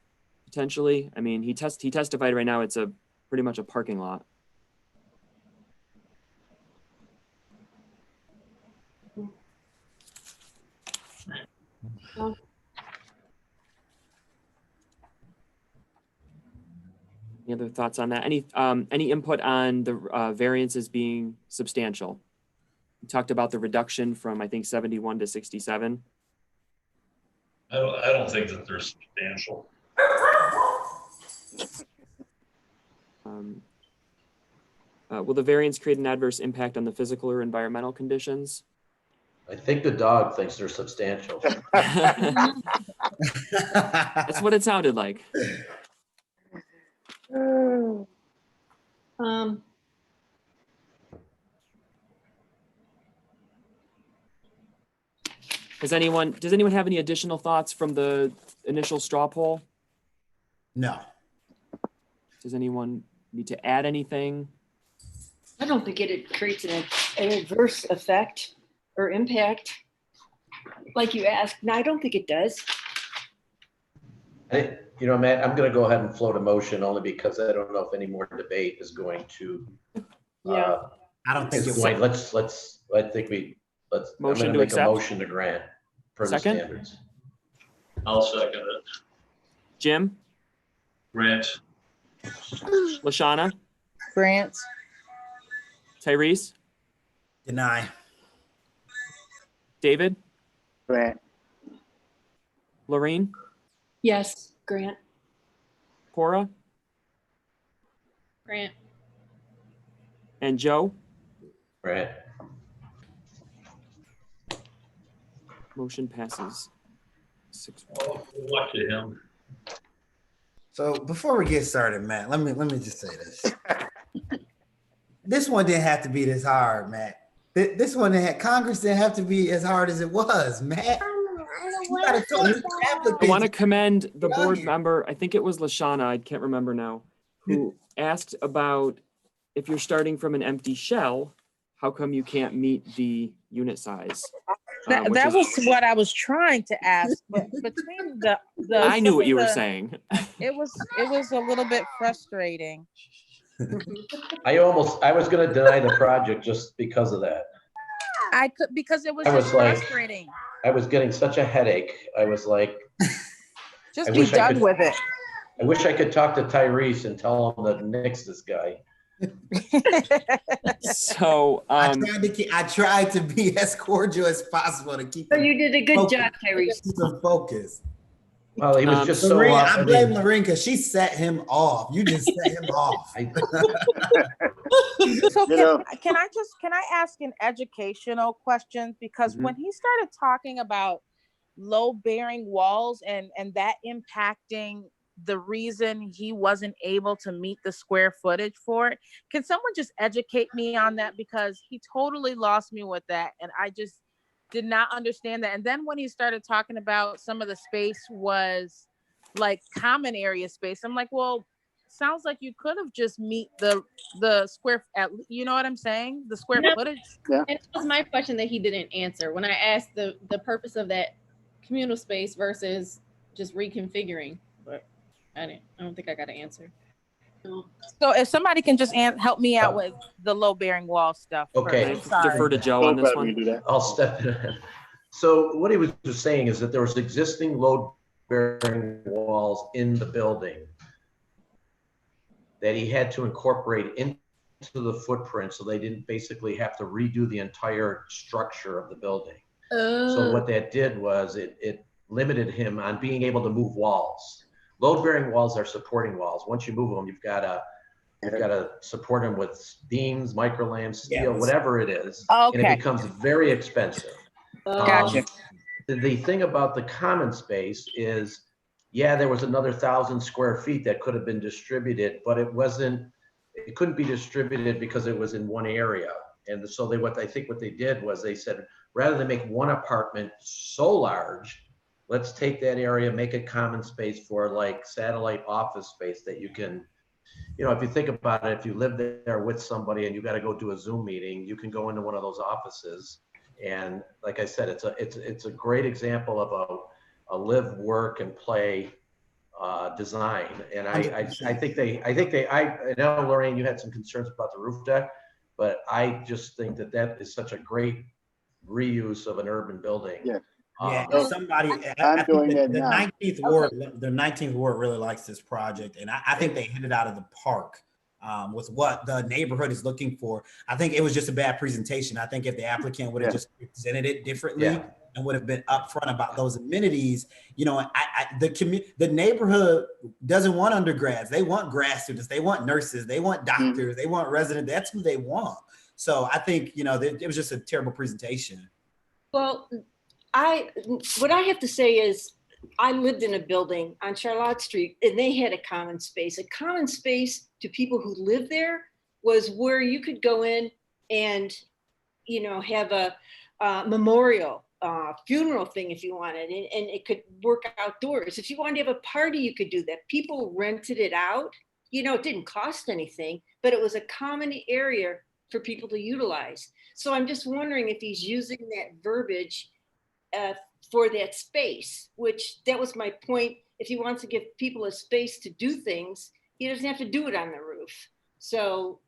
potentially? I mean, he testified right now it's pretty much a parking lot. Well, Any other thoughts on that? Any input on the variances being substantial? We talked about the reduction from, I think, 71 to 67. I don't think that they're substantial. Will the variance create an adverse impact on the physical or environmental conditions? I think the dog thinks they're substantial. That's what it sounded like. Does anyone have any additional thoughts from the initial straw poll? No. Does anyone need to add anything? I don't think it creates an adverse effect or impact like you asked. No, I don't think it does. You know, Matt, I'm going to go ahead and float a motion only because I don't know if any more debate is going to. Yeah. I don't think it's it going. will. I'm going to to make accept? a motion to grant per the Second? standards. I'll second it. Jim, Grant, Lashana, Grant. Tyrese, Deny. David, Grant. Lorene, Yes, Grant. Cora, Grant. and Joe. Grant. Motion passes 6-1. good luck to him. So before we get started, Matt, let me just say this. This one didn't have to be this hard, Matt. This one Congress didn't have to be as hard as it was, Matt. I want to commend the board member, I think it was Lashana, I can't remember now, who asked about if you're starting from an empty shell, how come you can't meet the unit size? That was what I was trying to ask, but between the I knew what you were saying. It was a little bit frustrating. I was going to deny the project just because of that. I could, because it was I was just like- frustrating. I was getting such a headache. I was like, Just I be wish I done could- with it. I wish I could talk to Tyrese and tell him to nix this guy. So I tried to be as cordial as possible to keep. So you did a good job, Tyrese. Keep him focused. Well, he was just so. Lorene, off. I blame Lorene because she set him off. You just set him off. So You know- can I ask an educational question? Because when he started talking about low bearing walls and that impacting the reason he wasn't able to meet the square footage for it. Can someone just educate me on that? Because he totally lost me with that. And I just did not understand that. And then when he started talking about some of the space was like common area space, I'm like, well, sounds like you could have just meet the square, you know what I'm saying? The square footage. Yeah. And it was my question that he didn't answer when I asked the purpose of that communal space versus just reconfiguring. But I don't think I got an answer. So if somebody can just help me out with the low bearing wall stuff. Okay. First. I'm sorry. Defer to Joe on this one. Do that. I'll step in. So what he was just saying is that there was existing load-bearing walls in the building that he had to incorporate into the footprint, so they didn't basically have to redo the entire structure of the building. So what that did was it limited him on being able to move walls. Load-bearing walls are supporting walls. Once you move them, you've got to support them with beams, microlamps, steel, whatever it is, and it becomes very expensive. Gotcha. The thing about the common space is, yeah, there was another 1,000 square feet that could have been distributed, but it couldn't be distributed because it was in one area. And so what they did was they said, rather than make one apartment so large, let's take that area, make it common space for like satellite office space that you can, if you think about it, if you live there with somebody and you got to go do a Zoom meeting, you can go into one of those offices. And like I said, it's a great example of a live, work, and play design. And I know, Lorraine, you had some concerns about the roof deck, but I just think that is such a great reuse of an urban building. Yeah, somebody. I'm doing that the now. 19th ward. The 19th ward really likes this project, and I think they hit it out of the park with what the neighborhood is looking for. I think it was just a bad presentation. I think if the applicant would have just presented it differently and would have been upfront about those amenities, the neighborhood doesn't want undergrads. They want grad students. They want nurses. They want doctors. They want residents. That's who they want. So I think it was just a terrible presentation. Well, what I have to say is I lived in a building on Charlotte Street and they had a common space. A common space to people who live there was where you could go in and, have a memorial funeral thing if you wanted, and it could work outdoors. If you wanted to have a party, you could do that. People rented it out. It didn't cost anything, but it was a common area for people to utilize. So I'm just wondering if he's using that verbiage for that space, which that was my point. If he wants to give people a space to do things, he doesn't have to do it on the roof. So,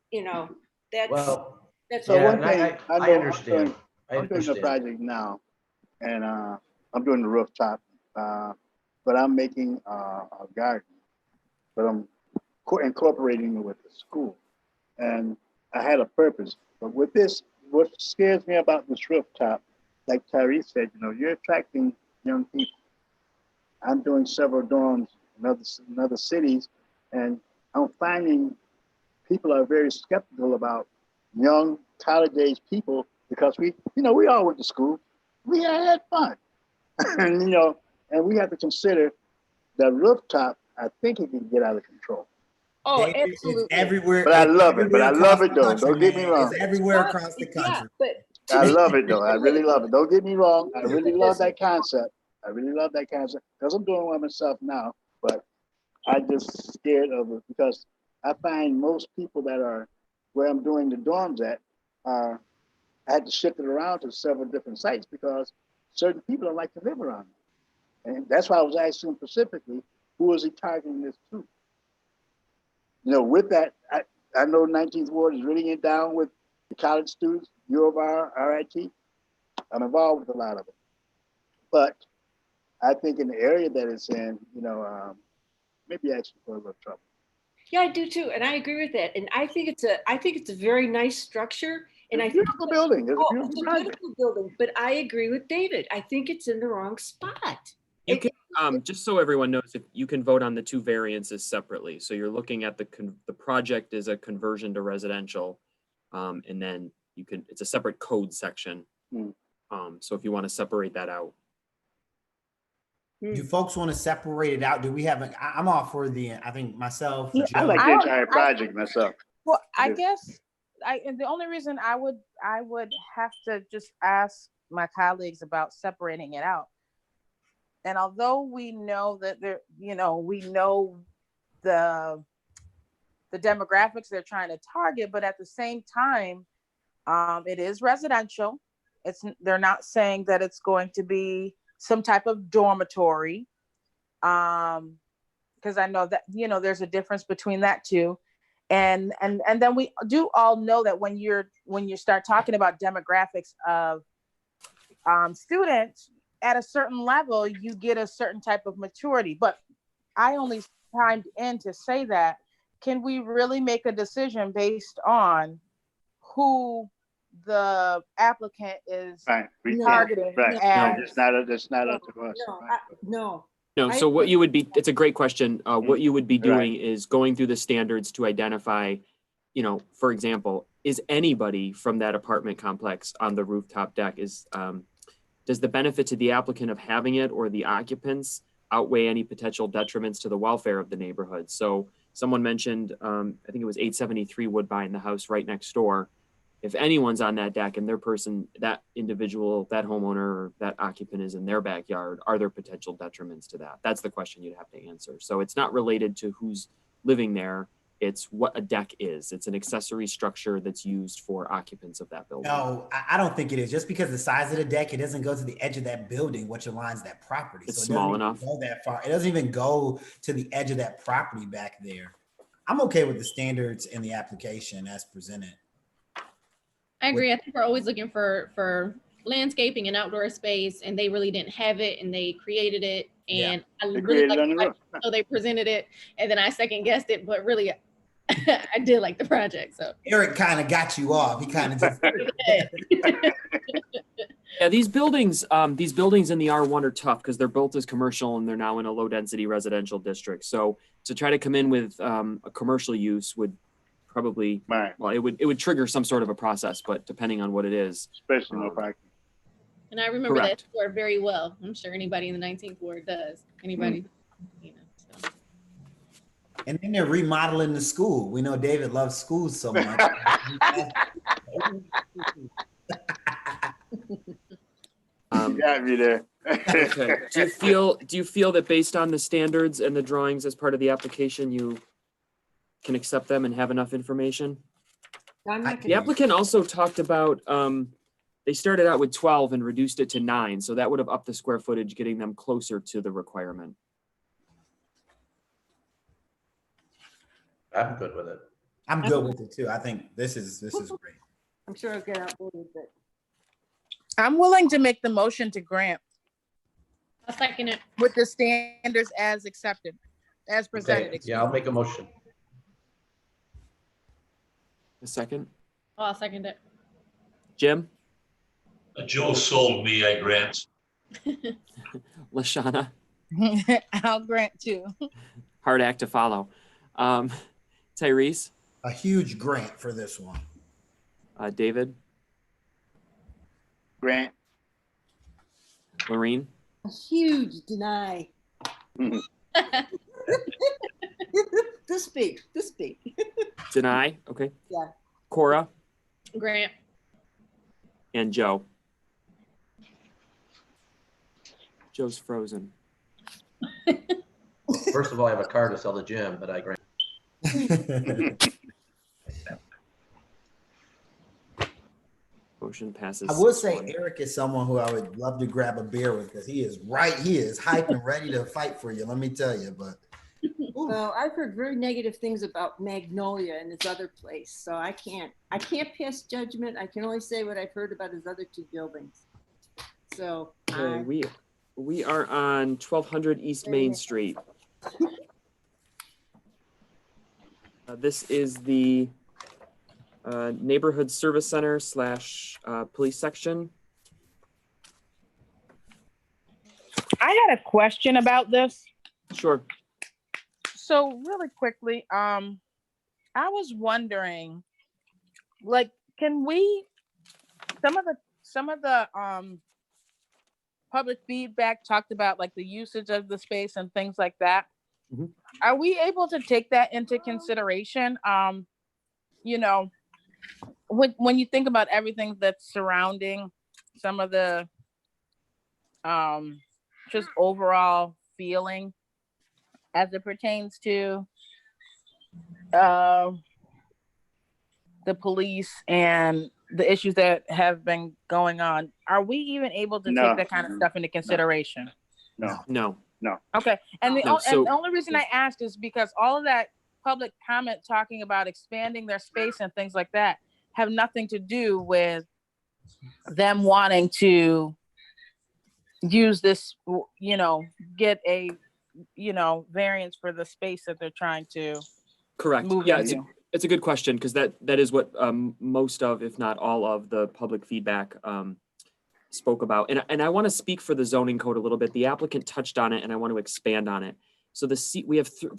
that's so all. one thing I understand. I'm doing the project now, and I'm doing the rooftop, but I'm making a garden, but I'm incorporating it with the school, and I had a purpose. But with this, what scares me about this rooftop, like Tyrese said, you're attracting young people. I'm doing several dorms in other cities, and I'm finding people are very skeptical about young college-age people because we all went to school. We had fun, and and we have to consider the rooftop. I think it can get out of control. Oh, It's absolutely. everywhere. But I love it. But I love it though. Country, Don't get me man. wrong. It's everywhere across the country. But I love it though. I really love it. Don't get me wrong. I really love that concept. Because I'm doing one myself now, but I just scared of it because I find most people that are where I'm doing the dorms at I had to shift it around to several different sites because certain people don't like to live around me. And that's why I was asking him specifically, who is he targeting this to? With that, I know 19th Ward is really down with the college students, U of R, RIT. I'm involved with a lot of it. But I think in the area that it's in, maybe actually for a little trouble. yeah, I do too, and I agree with that. And I think it's a very nice structure. And It's a beautiful building. It's a beautiful project. beautiful building. But I agree with David. I think it's in the wrong spot. You can, just so everyone knows, if you can vote on the two variances separately. So you're looking at the project is a conversion to residential, and then it's a separate code section. So if you want to separate that out. Do folks want to separate it out? Do we have, I'm all for I think myself, Yeah, Joe. I like the I- entire project myself. Well, I Yeah. guess and the only reason I would have to just ask my colleagues about separating it out. And although we know that we know the demographics they're trying to target, but at the same time, it is residential. They're not saying that it's going to be some type of dormitory. Because I know that, there's a difference between that too. And then we do all know that when you start talking about demographics of students at a certain level, you get a certain type of maturity. But I only chimed in to say that, can we really make a decision based on who the applicant is Right. We can't. targeting? Right. as- It's not up to us. No, Right. no. No, I so what agree. you would be, it's a great question. What you would be Right. doing is going through the standards to identify, for example, is anybody from that apartment complex on the rooftop deck? Does the benefit to the applicant of having it or the occupants outweigh any potential detriments to the welfare of the neighborhood? So someone mentioned, I think it was 873 Woodbine, the house right next door. If anyone's on that deck and that individual, that homeowner, or that occupant is in their backyard, are there potential detriments to that? That's the question you'd have to answer. So it's not related to who's living there. It's what a deck is. It's an accessory structure that's used for occupants of that building. No, I don't think it is. Just because the size of the deck, it doesn't go to the edge of that building, which aligns that property. It's So it small doesn't even enough. go that far. It doesn't even go to the edge of that property back there. I'm okay with the standards in the application as presented. I agree. I think we're always looking for landscaping and outdoor space, and they really didn't have it, and they created it. And I They really created like it on the roof. so they presented it, and then I second guessed it, but really, I did like the project. So Eric kind of got you off. He kind of just. Yeah, these buildings in the R1 are tough because they're built as commercial and they're now in a low density residential district. So to try to come in with a commercial use would probably, Right. well, it would trigger some sort of a process, but depending on what it is. Especially no parking. And I remember Correct. that store very well. I'm sure anybody in the 19th ward does. Anybody, so. And then they're remodeling the school. We know David loves schools so much. You got me there. Okay. Do you feel that based on the standards and the drawings as part of the application, you can accept them and have enough information? I'm not The gonna, applicant also talked about, they started out with 12 and reduced it to 9. So that would have upped the square footage, getting them closer to the requirement. I'm good with it. I'm good with it too. I think this is great. I'm sure I'll get outvoted, but I'm willing to make the motion to grant I'll second it. with the standards as accepted, as presented. Okay, yeah, I'll make a motion. A second. Oh, I'll second it. Jim, Joe sold me, I grant. Lashana, I'll grant too. hard act to follow. Tyrese, A huge grant for this one. David, Grant. Lorene, a huge deny. Mhm. This big. Denai, okay. Yeah. Cora, Grant. and Joe. Joe's frozen. First of all, I have a car to sell to Jim, but I grant. Motion passes. I will say 6-1. Eric is someone who I would love to grab a beer with because he is hype and ready to fight for you. Let me tell you, but Well, I've heard very negative things about Magnolia and his other place, so I can't pass judgment. I can only say what I've heard about his other two buildings. So Okay, we are on 1200 East Main Street. This is the neighborhood service center / police section. I had a question about this. Sure. So really quickly, I was wondering, like, can we, some of the public feedback talked about like the usage of the space and things like that. Mhm. Are we able to take that into consideration? You know, when you think about everything that's surrounding some of the just overall feeling as it pertains to the police and the issues that have been going on, are we even able to No. take that kind of stuff into consideration? No, No. Okay, and No, and the only reason I asked is because all of that public comment talking about expanding their space and things like that have nothing to do with them wanting to use this, you know, get a, you know, variance for the space that they're trying to Correct. move Yeah, into. it's a good question because that is what most of, if not all of, the public feedback spoke about. And I want to speak for the zoning code a little bit. The applicant touched on it, and I want to expand on it. So the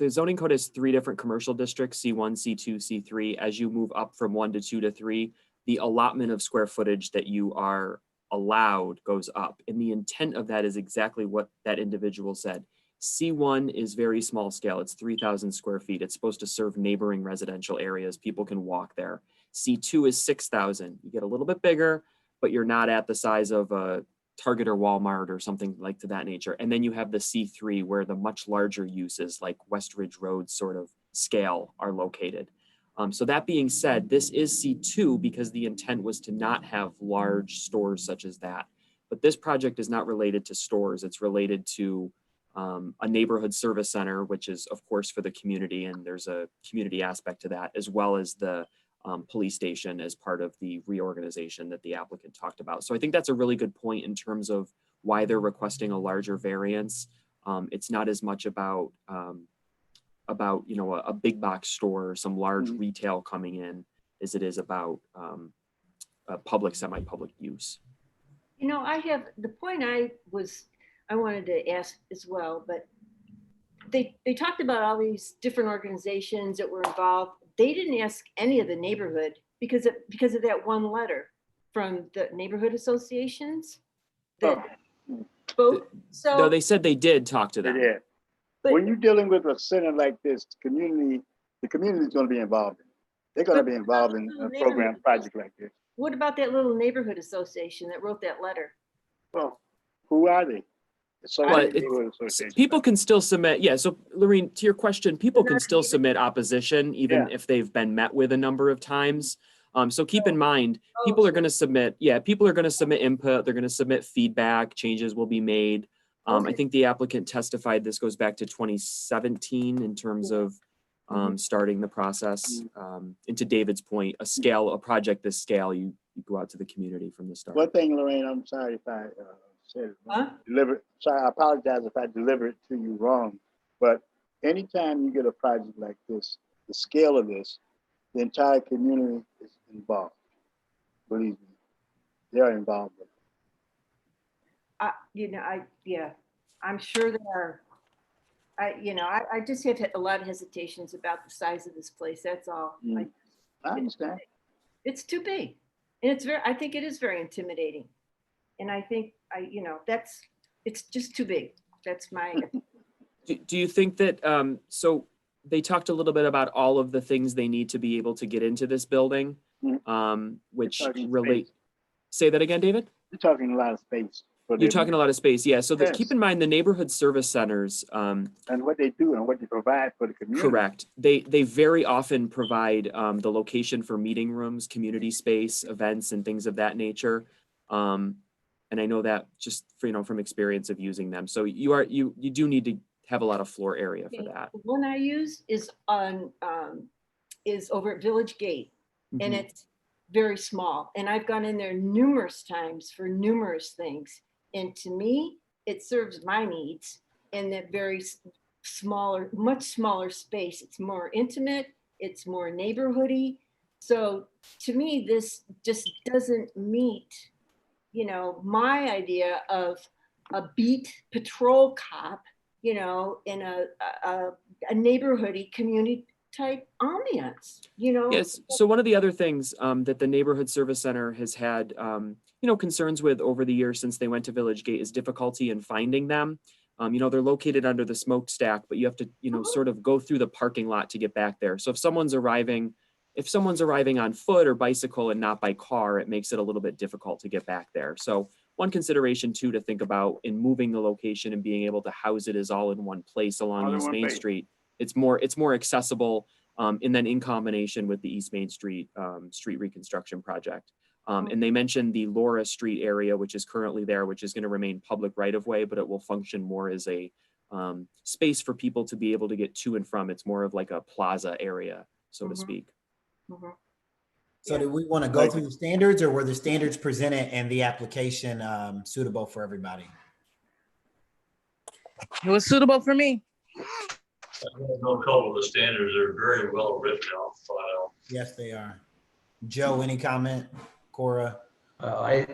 zoning code has 3 different commercial districts: C1, C2, C3. As you move up from 1 to 2 to 3, the allotment of square footage that you are allowed goes up. And the intent of that is exactly what that individual said. C1 is very small scale. It's 3,000 square feet. It's supposed to serve neighboring residential areas. People can walk there. C2 is 6,000. You get a little bit bigger, but you're not at the size of a Target or Walmart or something like to that nature. And then you have the C3 where the much larger uses like Westridge Road sort of scale are located. So that being said, this is C2 because the intent was to not have large stores such as that. But this project is not related to stores. It's related to a neighborhood service center, which is of course for the community, and there's a community aspect to that, as well as the police station as part of the reorganization that the applicant talked about. So I think that's a really good point in terms of why they're requesting a larger variance. It's not as much about you know, a big box store or some large retail coming in as it is about a public, semi-public use. You know, I have the point I wanted to ask as well, but they talked about all these different organizations that were involved. They didn't ask any of the neighborhood because of that one letter from the neighborhood associations that spoke. So No, they said they did talk to them. Yeah. but, When you're dealing with a center like this, the community is going to be involved in it. They're going to be involved in a program project like this. what about that little neighborhood association that wrote that letter? Well, who are they? People can still submit. Yeah. So Lorene, to your question, people can still submit opposition even if they've been met with a number of times. So keep in mind, people are going to submit. Yeah, people are going to submit input. They're going to submit feedback. Changes will be made. I think the applicant testified this goes back to 2017 in terms of starting the process. And to David's point, a project this scale, you go out to the community from the start. One thing, Lorraine, I'm sorry if I said it wrong. Sorry, I apologize if I deliver it to you wrong. But anytime you get a project like this, the scale of this, the entire community is involved. Believe me, they are involved with it. You know, I'm sure there are. I just have a lot of hesitations about the size of this place. That's all. I understand. It's too big, and I think it is very intimidating, and I think it's just too big. That's my. Do you think that so they talked a little bit about all of the things they need to be able to get into this building, which relate. Say that again, David? You're talking a lot of space. You're talking a lot of space, yeah. So keep in mind the neighborhood service centers. And what they do and what they provide for the community. Correct. They very often provide the location for meeting rooms, community space, events, and things of that nature. And I know that just from experience of using them. So you do need to have a lot of floor area for that. The one I use is over at Village Gate, and it's very small. And I've gone in there numerous times for numerous things. And to me, it serves my needs in that very much smaller space. It's more intimate. It's more neighborhoody. So to me, this just doesn't meet, my idea of a beat patrol cop, in a neighborhoody community type ambiance, Yes. So one of the other things that the neighborhood service center has had, concerns with over the years since they went to Village Gate is difficulty in finding them. They're located under the smokestack, but you have to, sort of go through the parking lot to get back there. So if someone's arriving on foot or bicycle and not by car, it makes it a little bit difficult to get back there. So one consideration too to think about in moving the location and being able to house it is all in one place along East Main Street. It's more accessible, and then in combination with the East Main Street street reconstruction project. And they mentioned the Laura Street area, which is currently there, which is going to remain public right of way, but it will function more as a space for people to be able to get to and from. It's more of like a plaza area, so to speak. So do we want to go through the standards, or were the standards presented and the application suitable for everybody? It was suitable for me. I have no trouble with the standards. They're very well written out, thought out. Yes, they are. Joe, any comment? Cora? I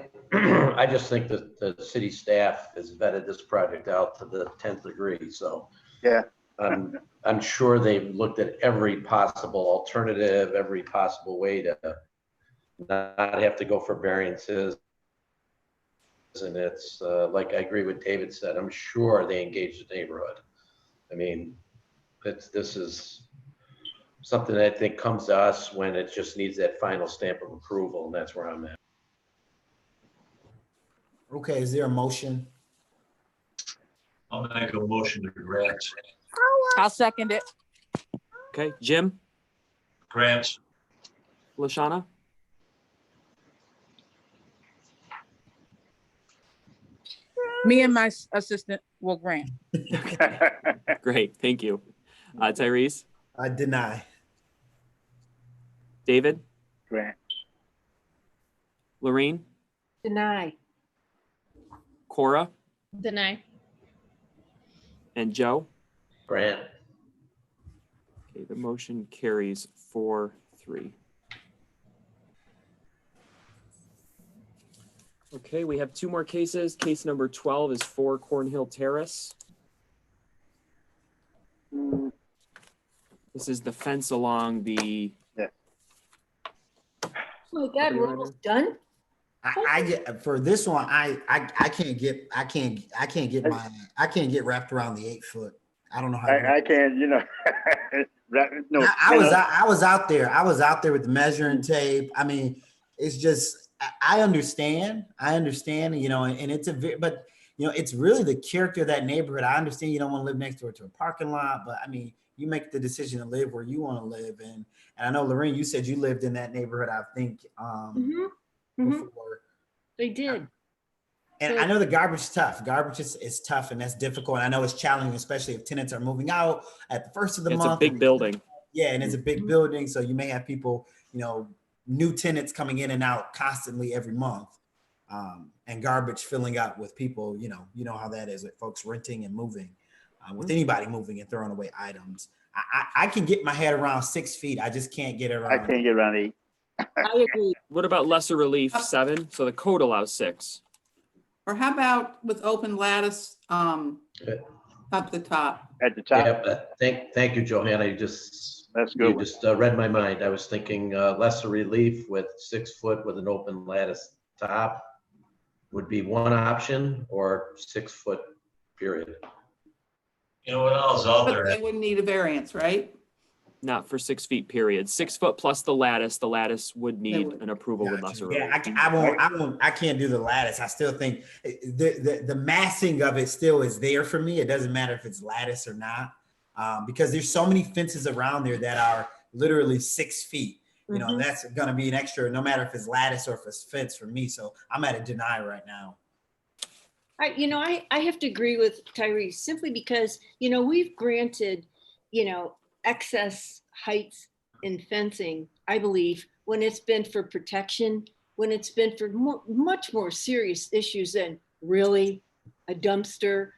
just think that the city staff has vetted this project out to the 10th degree. So Yeah. I'm sure they've looked at every possible alternative, every possible way to not have to go for variances. And it's like I agree with David said, I'm sure they engaged the neighborhood. I mean, this is something that I think comes to us when it just needs that final stamp of approval, and that's where I'm at. Okay, is there a motion? I'll make a motion to grant. I'll second it. Okay, Jim, Grant. Lashana, Me and my assistant will grant. great, thank you. Tyrese, I deny. David, Grant. Lorraine, Deny. Cora, Deny. and Joe. Grant. Okay, the motion carries 4-3. Okay, we have two more cases. Case number 12 is 4 Cornhill Terrace. This is the fence along the. Oh my God, we're almost done? I get for this one. I can't get wrapped around the 8 foot. I don't know how. I can't, no. I was out there. I was out there with the measuring tape. I mean, it's just I understand, and it's but it's really the character of that neighborhood. I understand you don't want to live next door to a parking lot, but I mean, you make the decision to live where you want to live. And I know, Lorraine, you said you lived in that neighborhood, I think, before. They did. And I know the garbage is tough. Garbage is tough, and that's difficult. And I know it's challenging, especially if tenants are moving out at the first of the month. It's a big building. Yeah, and it's a big building. So you may have people, new tenants coming in and out constantly every month. And garbage filling up with people, you know how that is with folks renting and moving, with anybody moving and throwing away items. I can get my head around 6 feet. I just can't get around. I can't get around 8. I agree. What about lesser relief 7? So the code allows 6. Or how about with open lattice at the top? At the top. Yeah, thank you, Johanna. You just read my mind. I was thinking lesser relief with 6 foot with an open lattice top would be one option, or 6 foot period. You know what else out But there? they wouldn't need a variance, right? Not for 6 feet period. 6 foot plus the lattice. The lattice would need an approval with lesser relief. Yeah, I can't do the lattice. I still think the massing of it still is there for me. It doesn't matter if it's lattice or not, because there's so many fences around there that are literally 6 feet. That's going to be an extra, no matter if it's lattice or if it's fence for me. So I'm at a deny right now. I have to agree with Tyrese simply because, we've granted, excess heights in fencing, I believe, when it's been for protection, when it's been for much more serious issues than really a dumpster,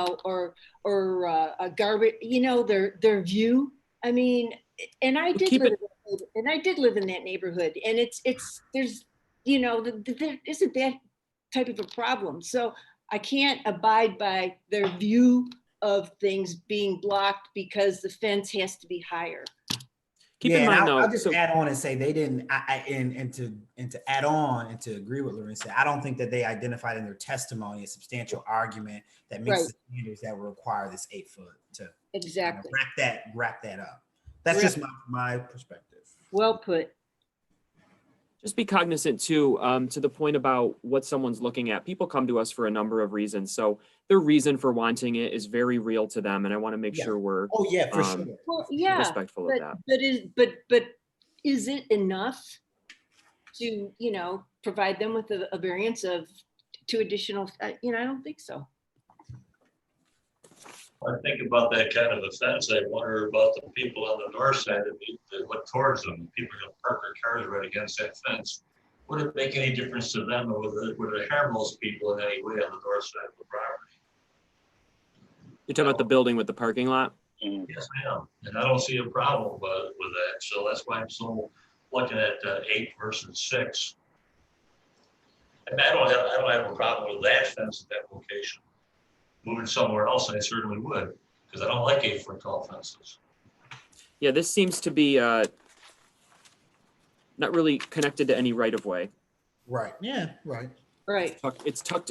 or a garbage, their view. I mean, and I did live in that neighborhood, and there's, there isn't that type of a problem. So I can't abide by their view of things being blocked because the fence has to be higher. Keep Yeah, in and mind I'll though, just so add on and say they didn't. And to add on and to agree with Lorraine said, I don't think that they identified in their testimony a substantial argument that meets Right. the standards that will require this 8 foot to kind of Exactly. wrap that up. That's just my perspective. Well put. just be cognizant too, to the point about what someone's looking at. People come to us for a number of reasons. So their reason for wanting it is very real to them. And I want to make Yeah. sure we're Oh yeah, for sure. Well, yeah, respectful of that. but is it enough to, you know, provide them with a variance of 2 additional, you know, I don't think so. I think about that kind of a fence. I wonder about the people on the north side that look towards them. People can park their cars right against that fence. Would it make any difference to them, or would it harm those people in any way on the north side of the property? You're talking about the building with the parking lot? Yes, ma'am. And I don't see a problem with that. So that's why I'm so looking at 8 versus 6. And I don't have a problem with that fence at that location. Moving somewhere else, I certainly would, because I don't like 8-foot tall fences. Yeah, this seems to be not really connected to any right of way. Right. Yeah. Right. Right. It's tucked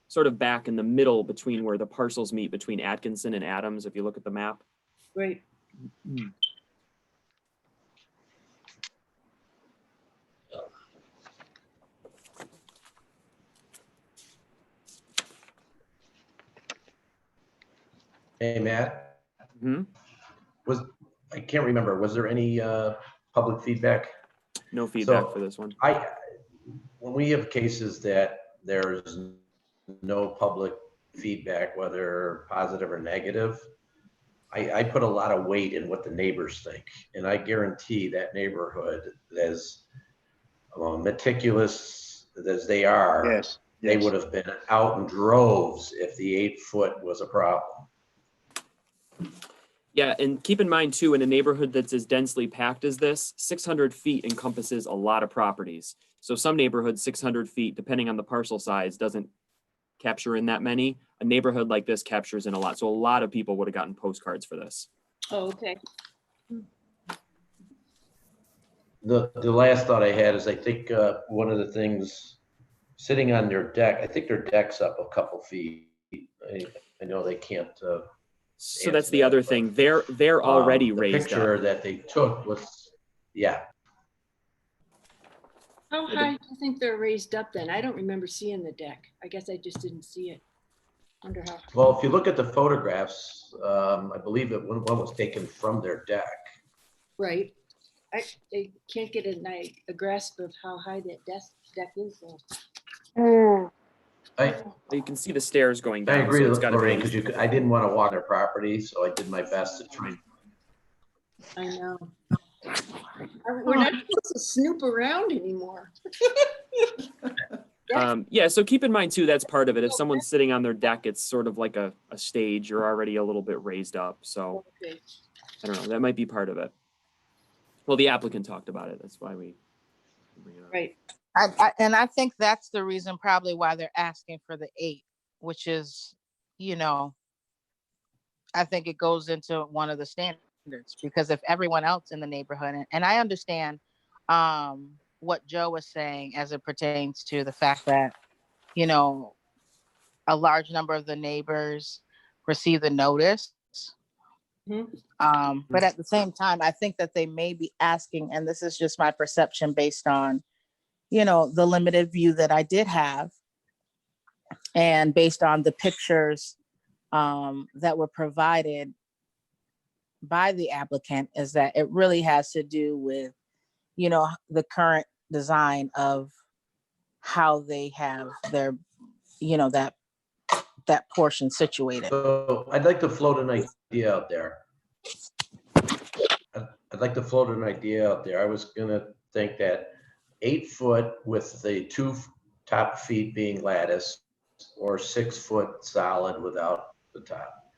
sort of back in the middle between where the parcels meet between Atkinson and Adams, if you look at the map. Right. Hey, Matt, Hmm? I can't remember, was there any public feedback? No feedback So, for this one. When we have cases that there's no public feedback, whether positive or negative, I put a lot of weight in what the neighbors think. And I guarantee that neighborhood, as meticulous as they are, Yes. they would have been out in droves if the 8 foot was a problem. Yeah, and keep in mind too, in a neighborhood that's as densely packed as this, 600 feet encompasses a lot of properties. So some neighborhoods, 600 feet, depending on the parcel size, doesn't capture in that many. A neighborhood like this captures in a lot. So a lot of people would have gotten postcards for this. Oh, okay. The last thought I had is I think one of the things, sitting on their deck, I think their deck's up a couple feet. I know they can't. So that's the other thing. They're already the raised picture up. that they took was, yeah. How high do you think they're raised up then? I don't remember seeing the deck. I guess I just didn't see it. Wonder how. Well, if you look at the photographs, I believe that one was taken from their deck. Right. I can't get a grasp of how high that deck is though. You can see the stairs going I down. agree So it's with got to Lorraine, be. because I didn't want to walk their property, so I did my best to try. I know. We're not supposed to snoop around anymore. Yeah, so keep in mind too, that's part of it. If someone's sitting on their deck, it's sort of like a stage. You're already a little bit raised up. So Okay. I don't know, that might be part of it. Well, the applicant talked about it. That's why we bring it up. Right. And I think that's the reason probably why they're asking for the 8, which is, you know, I think it goes into one of the standards, because if everyone else in the neighborhood, and I understand what Joe was saying as it pertains to the fact that, you know, a large number of the neighbors receive the notice. But at the same time, I think that they may be asking, and this is just my perception based on, you know, the limited view that I did have, and based on the pictures that were provided by the applicant, is that it really has to do with, you know, the current design of how they have their, you know, that portion situated. So I'd like to float an idea out there. I'd like to float an idea out there. I was gonna think that 8 foot with the 2 top feet being lattice, or 6 foot solid without the top.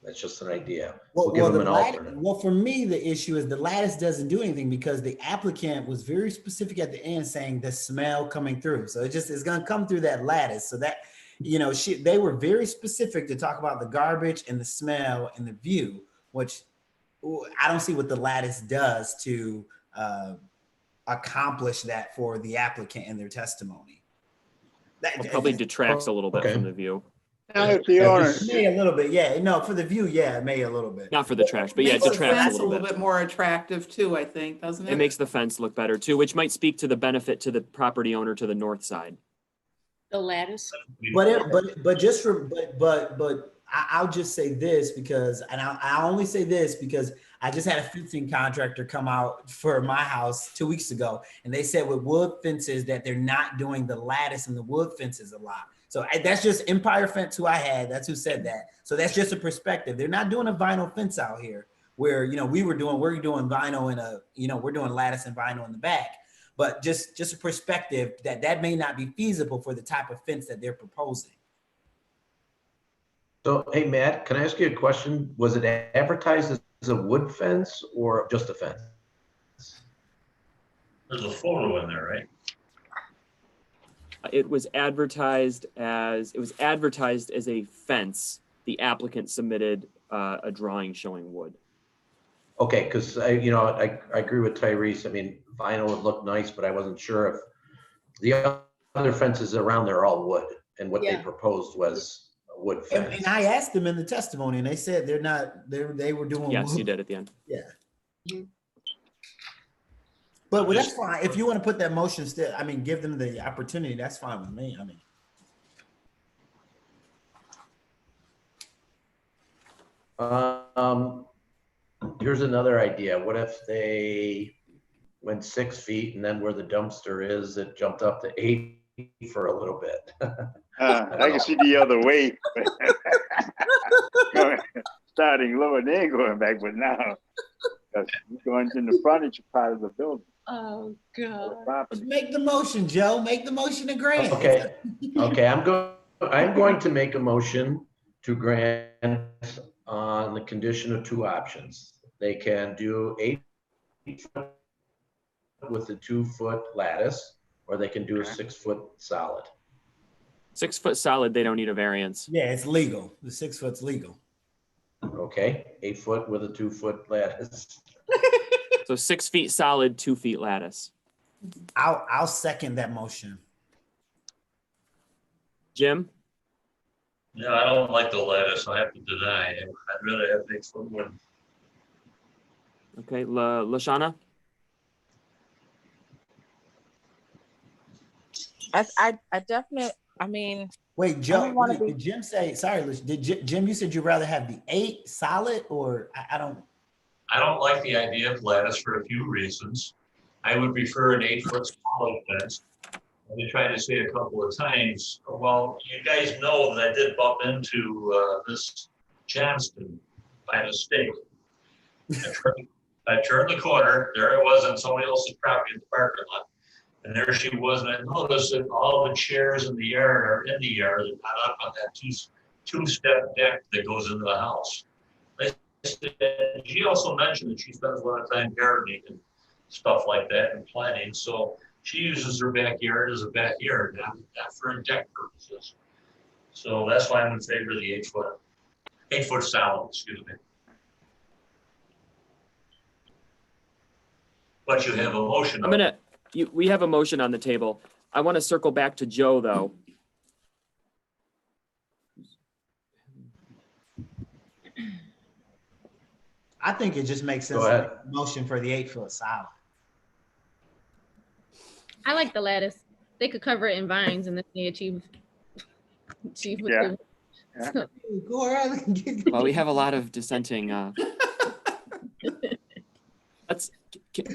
That's just an idea. We'll give them an alternate. Well, for me, the issue is the lattice doesn't do anything because the applicant was very specific at the end saying the smell coming through. So it's going to come through that lattice. So that, you know, they were very specific to talk about the garbage and the smell and the view, which I don't see what the lattice does to accomplish that for the applicant in their testimony. That It probably detracts a little bit Okay. from the view. Now, if the owner, it may a little bit, yeah. No, for the view, yeah, it may a little bit. Not for the trash, but yeah, it Makes the detracts a fence little bit. more attractive too, I think, doesn't it? It makes the fence look better too, which might speak to the benefit to the property owner to the north side. The lattice. But I'll just say this because, and I only say this because I just had a fencing contractor come out for my house 2 weeks ago, and they said with wood fences that they're not doing the lattice and the wood fences a lot. So that's just Empire Fence who I had. That's who said that. So that's just a perspective. They're not doing a vinyl fence out here where, we're doing vinyl and we're doing lattice and vinyl in the back. But just a perspective that may not be feasible for the type of fence that they're proposing. So, hey, Matt, can I ask you a question? Was it advertised as a wood fence or just a fence? There's a photo in there, right? It was advertised as a fence. The applicant submitted a drawing showing wood. Okay, because I agree with Tyrese. I mean, vinyl would look nice, but I wasn't sure if the other fences around there are all wood, and what they proposed was a wood fence. And I asked them in the testimony, and they said they're not. They were doing. Yes, wood. you did at the end. Yeah. But that's fine. If you want to put that motion still, I mean, give them the opportunity. That's fine with me. I mean. Here's another idea. What if they went 6 feet and then where the dumpster is, it jumped up to 8 for a little bit? I can see the other way. Starting low and then going back, but now going in the furniture part of the building. Oh God. Make the motion, Joe. Make the motion to grant. Okay. I'm going to make a motion to grant on the condition of 2 options. They can do 8 foot with a 2-foot lattice, or they can do a 6-foot solid. 6 foot solid, they don't need a variance. Yeah, it's legal. The 6 foot's legal. Okay, 8 foot with a 2-foot lattice. So 6 feet solid, 2 feet lattice. I'll second that motion. Jim? No, I don't like the lattice. I have to deny. I'd rather have 8 foot wood. Okay, Lashana? I definitely, I mean, Wait, Joe, wanna did Jim say, sorry, Jim, you said you'd rather have the 8 solid or I don't. I don't like the idea of lattice for a few reasons. I would prefer an 8 foot solid fence. I've been trying to say a couple of times, well, you guys know that I did bump into this Johnston by mistake. I turned the corner, there it was on somebody else's property in the parking lot. And there she was, and I noticed that all the chairs in the yard are in the yard and not up on that two-step deck that goes into the house. She also mentioned that she spends a lot of time gardening and stuff like that and planting. So she uses her backyard as a backyard, not for deck purposes. So that's why I'm in favor of the 8 foot solid, excuse me. But you have a motion. We have a motion on the table. I want to circle back to Joe though. I think it just makes sense to make a motion for the 8 foot solid. I like the lattice. They could cover it in vines and then they achieve Yeah. Well, we have a lot of dissenting.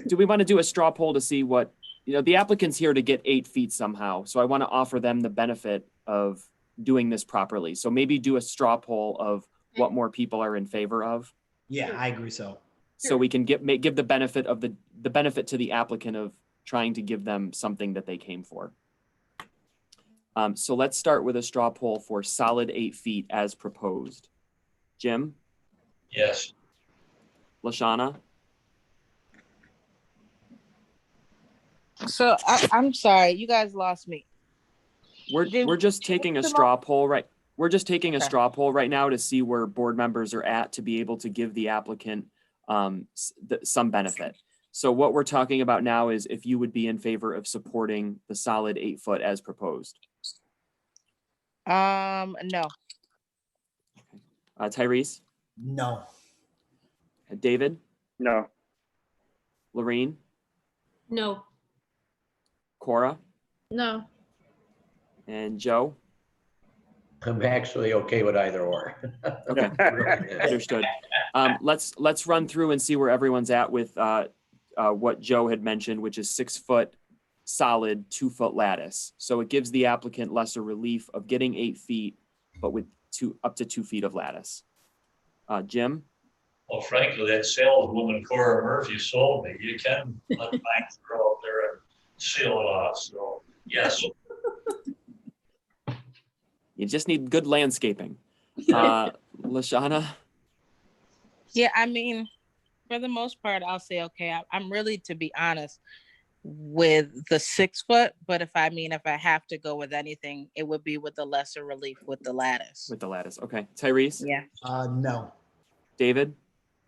Do we want to do a straw poll to see what, the applicant's here to get 8 feet somehow. So I want to offer them the benefit of doing this properly. So maybe do a straw poll of what more people are in favor of. Yeah, I agree so. So we can give the benefit of the benefit to the applicant of trying to give them something that they came for. So let's start with a straw poll for solid 8 feet as proposed. Jim? Yes. Lashana? so I'm sorry, you guys lost me. We're just taking a straw poll, right? We're just taking a Okay. straw poll right now to see where board members are at to be able to give the applicant some benefit. So what we're talking about now is if you would be in favor of supporting the solid 8 foot as proposed. No. Tyrese, No. David, No. Lorene, No. Cora, No. and Joe. I'm actually okay with either or. Okay, understood. Let's run through and see where everyone's at with what Joe had mentioned, which is 6 foot solid 2 foot lattice. So it gives the applicant lesser relief of getting 8 feet, but with up to 2 feet of lattice. Jim? Well, frankly, that saleswoman Cora Murphy sold me. You can let banks grow up there and seal it off. So yes. You just need good landscaping. Lashana? Yeah, I mean, for the most part, I'll say, okay, I'm really, to be honest, with the 6 foot, but if I have to go with anything, it would be with the lesser relief with the lattice. With the lattice, okay. Tyrese? Yeah. No. David?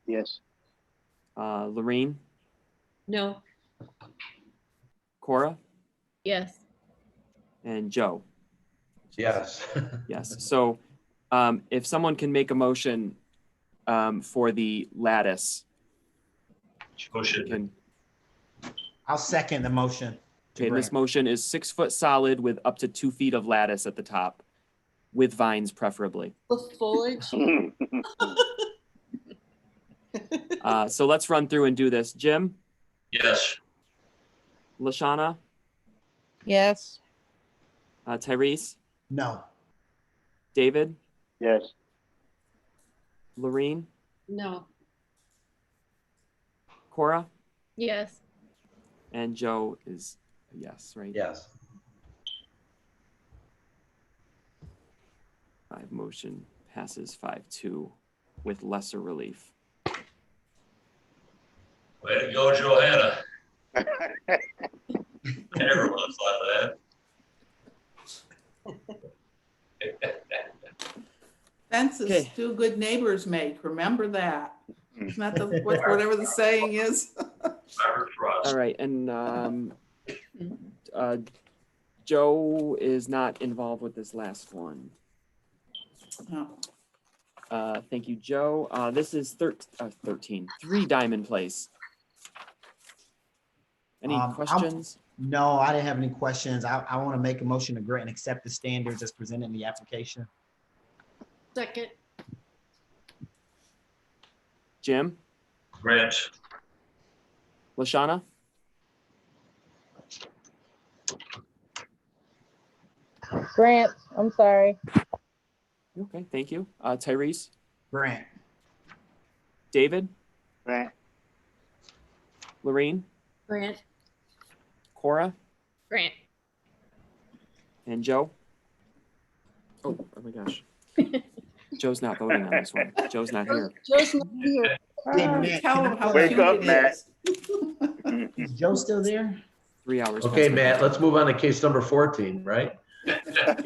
Yes. Lorene? No. Cora? Yes. And Joe? Yes. Yes. So if someone can make a motion for the lattice, I'll second the motion. okay, this motion is 6 foot solid with up to 2 feet of lattice at the top, with vines preferably. With foliage? So let's run through and do this. Jim? Yes. Lashana? Yes. Tyrese? No. David? Yes. Lorene? No. Cora? Yes. And Joe is a yes, right? Yes. Motion passes 5-2 with lesser relief. Way to go, Johanna. I never would have thought of that. Fences Okay. do good neighbors make. Remember that. Isn't that whatever the saying is? Never trust. All right, and Joe is not involved with this last one. No. Thank you, Joe. This is 13, 3 Diamond Place. Any questions? No, I didn't have any questions. I want to make a motion to grant and accept the standards as presented in the application. Second. Jim? Grant. Lashana? Grant, I'm sorry. Okay, thank you. Tyrese? Grant. David? Right. Lorene? Grant. Cora? Grant. And Joe? Oh my gosh. Joe's not voting on this one. Joe's not here. Joe's not here. Hey, Matt, Tell can them I how Wake cute up, it Matt. is. Is Joe still there? 3 hours. Okay, past Matt, bedtime. let's move on to case number 14, right? Matt,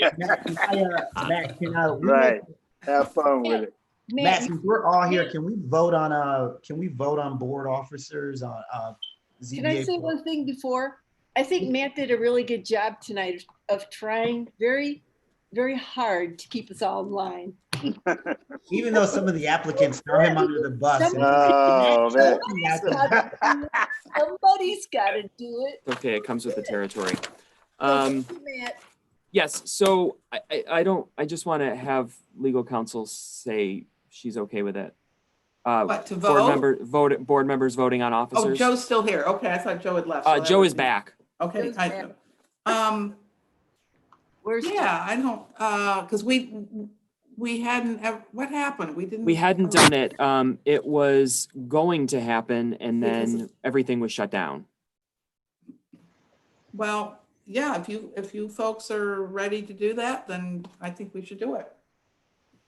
can I, Right. Have fun with it. Matt, Matt, since we're all here, can we vote on board officers on ZBA? can I say one thing before? I think Matt did a really good job tonight of trying very, very hard to keep us all in line. Even though some of the applicants throw him under the bus. Oh, man. Somebody's got to do it. Okay, it comes with the territory. Matt. Yes, so I just want to have legal counsel say she's okay with it. What, to vote? Board members voting on Oh, officers. Joe's still here. Okay, I thought Joe had left. so that Joe would is be- back. Okay, Joe's back. Where's yeah, I don't, because we hadn't, what happened? We hadn't done it. It was going to happen and Because then everything was shut down. Well, yeah, if you folks are ready to do that, then I think we should do it.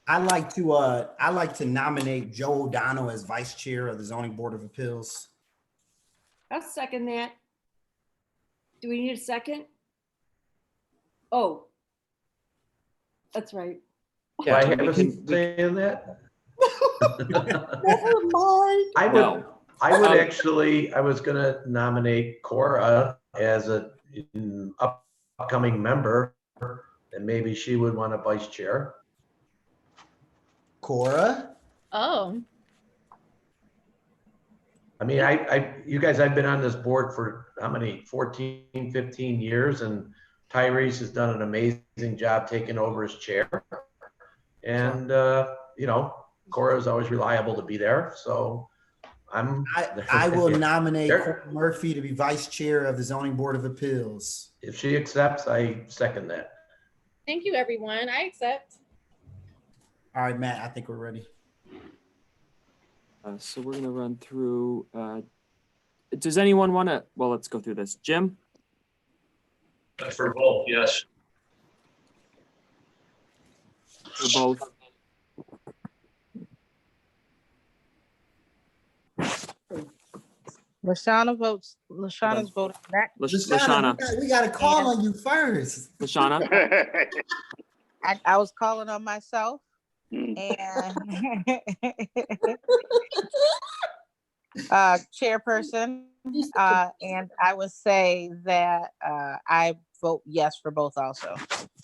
I'd like to nominate Joe O'Donnell as vice chair of the Zoning Board of Appeals. I'll second that. Do we need a second? Oh. That's right. Why we haven't can- he saying that? Never mind. I would actually, I was gonna nominate Cora as an upcoming member, and maybe she would want a vice chair. Cora? Oh, I mean, you guys, I've been on this board for how many, 14, 15 years, and Tyrese has done an amazing job taking over his chair. And, you know, Cora is always reliable to be there, so I will nominate Cora Murphy to be vice chair of the Zoning Board of Appeals. If she accepts, I second that. thank you, everyone. I accept. All right, Matt, I think we're ready. So we're going to run through. Does anyone want to? Well, let's go through this. Jim? For both, yes. For both. Lashana's voting next. Lashana. We got to call on you first. Lashana? I was calling on myself. And chairperson, and I would say that I vote yes for both also.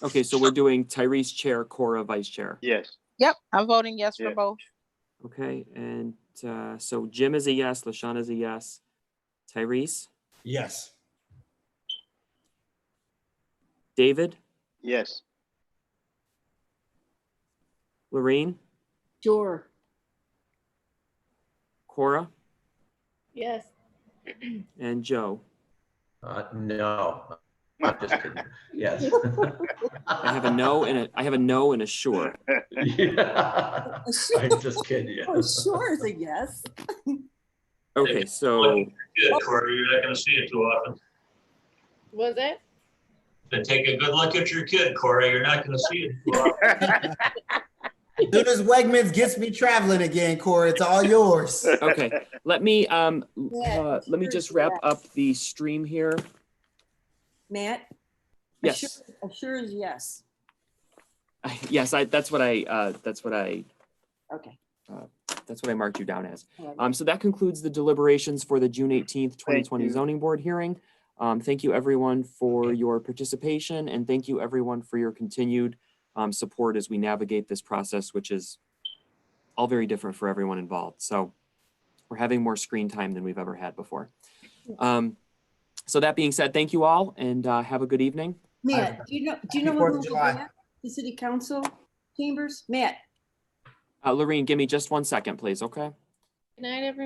Okay, so we're doing Tyrese chair, Cora vice chair. Yes. Yep, I'm voting yes for both. Okay, and so Jim is a yes, Lashana is a yes. Tyrese? Yes. David? Yes. Lorraine? Sure. Cora? Yes. And Joe? No, I'm just kidding. Yes. I have a no and a sure. Yeah. I'm just kidding you. Oh, sure is a yes. Okay, so Good, Corey, you're not gonna see it too often. Was it? Then take a good look at your kid, Corey, you're not gonna see it too often. As soon as Wegmans gets me traveling again, Cora, it's all yours. okay, let me just wrap up the stream here. Matt? Yes. A sure is yes. Yes, that's what I Okay. that's what I marked you down as. Right. So that concludes the deliberations for the June 18th, 2020 you. zoning board hearing. Thank you everyone for your participation, and thank you everyone for your continued support as we navigate this process, which is all very different for everyone involved. So we're having more screen time than we've ever had before. So that being said, thank you all, and have a good evening. Matt, do you know Happy who 4th of moved July. back? The city council chambers? Matt? Lorene, give me just 1 second, please, okay? Good night, everyone.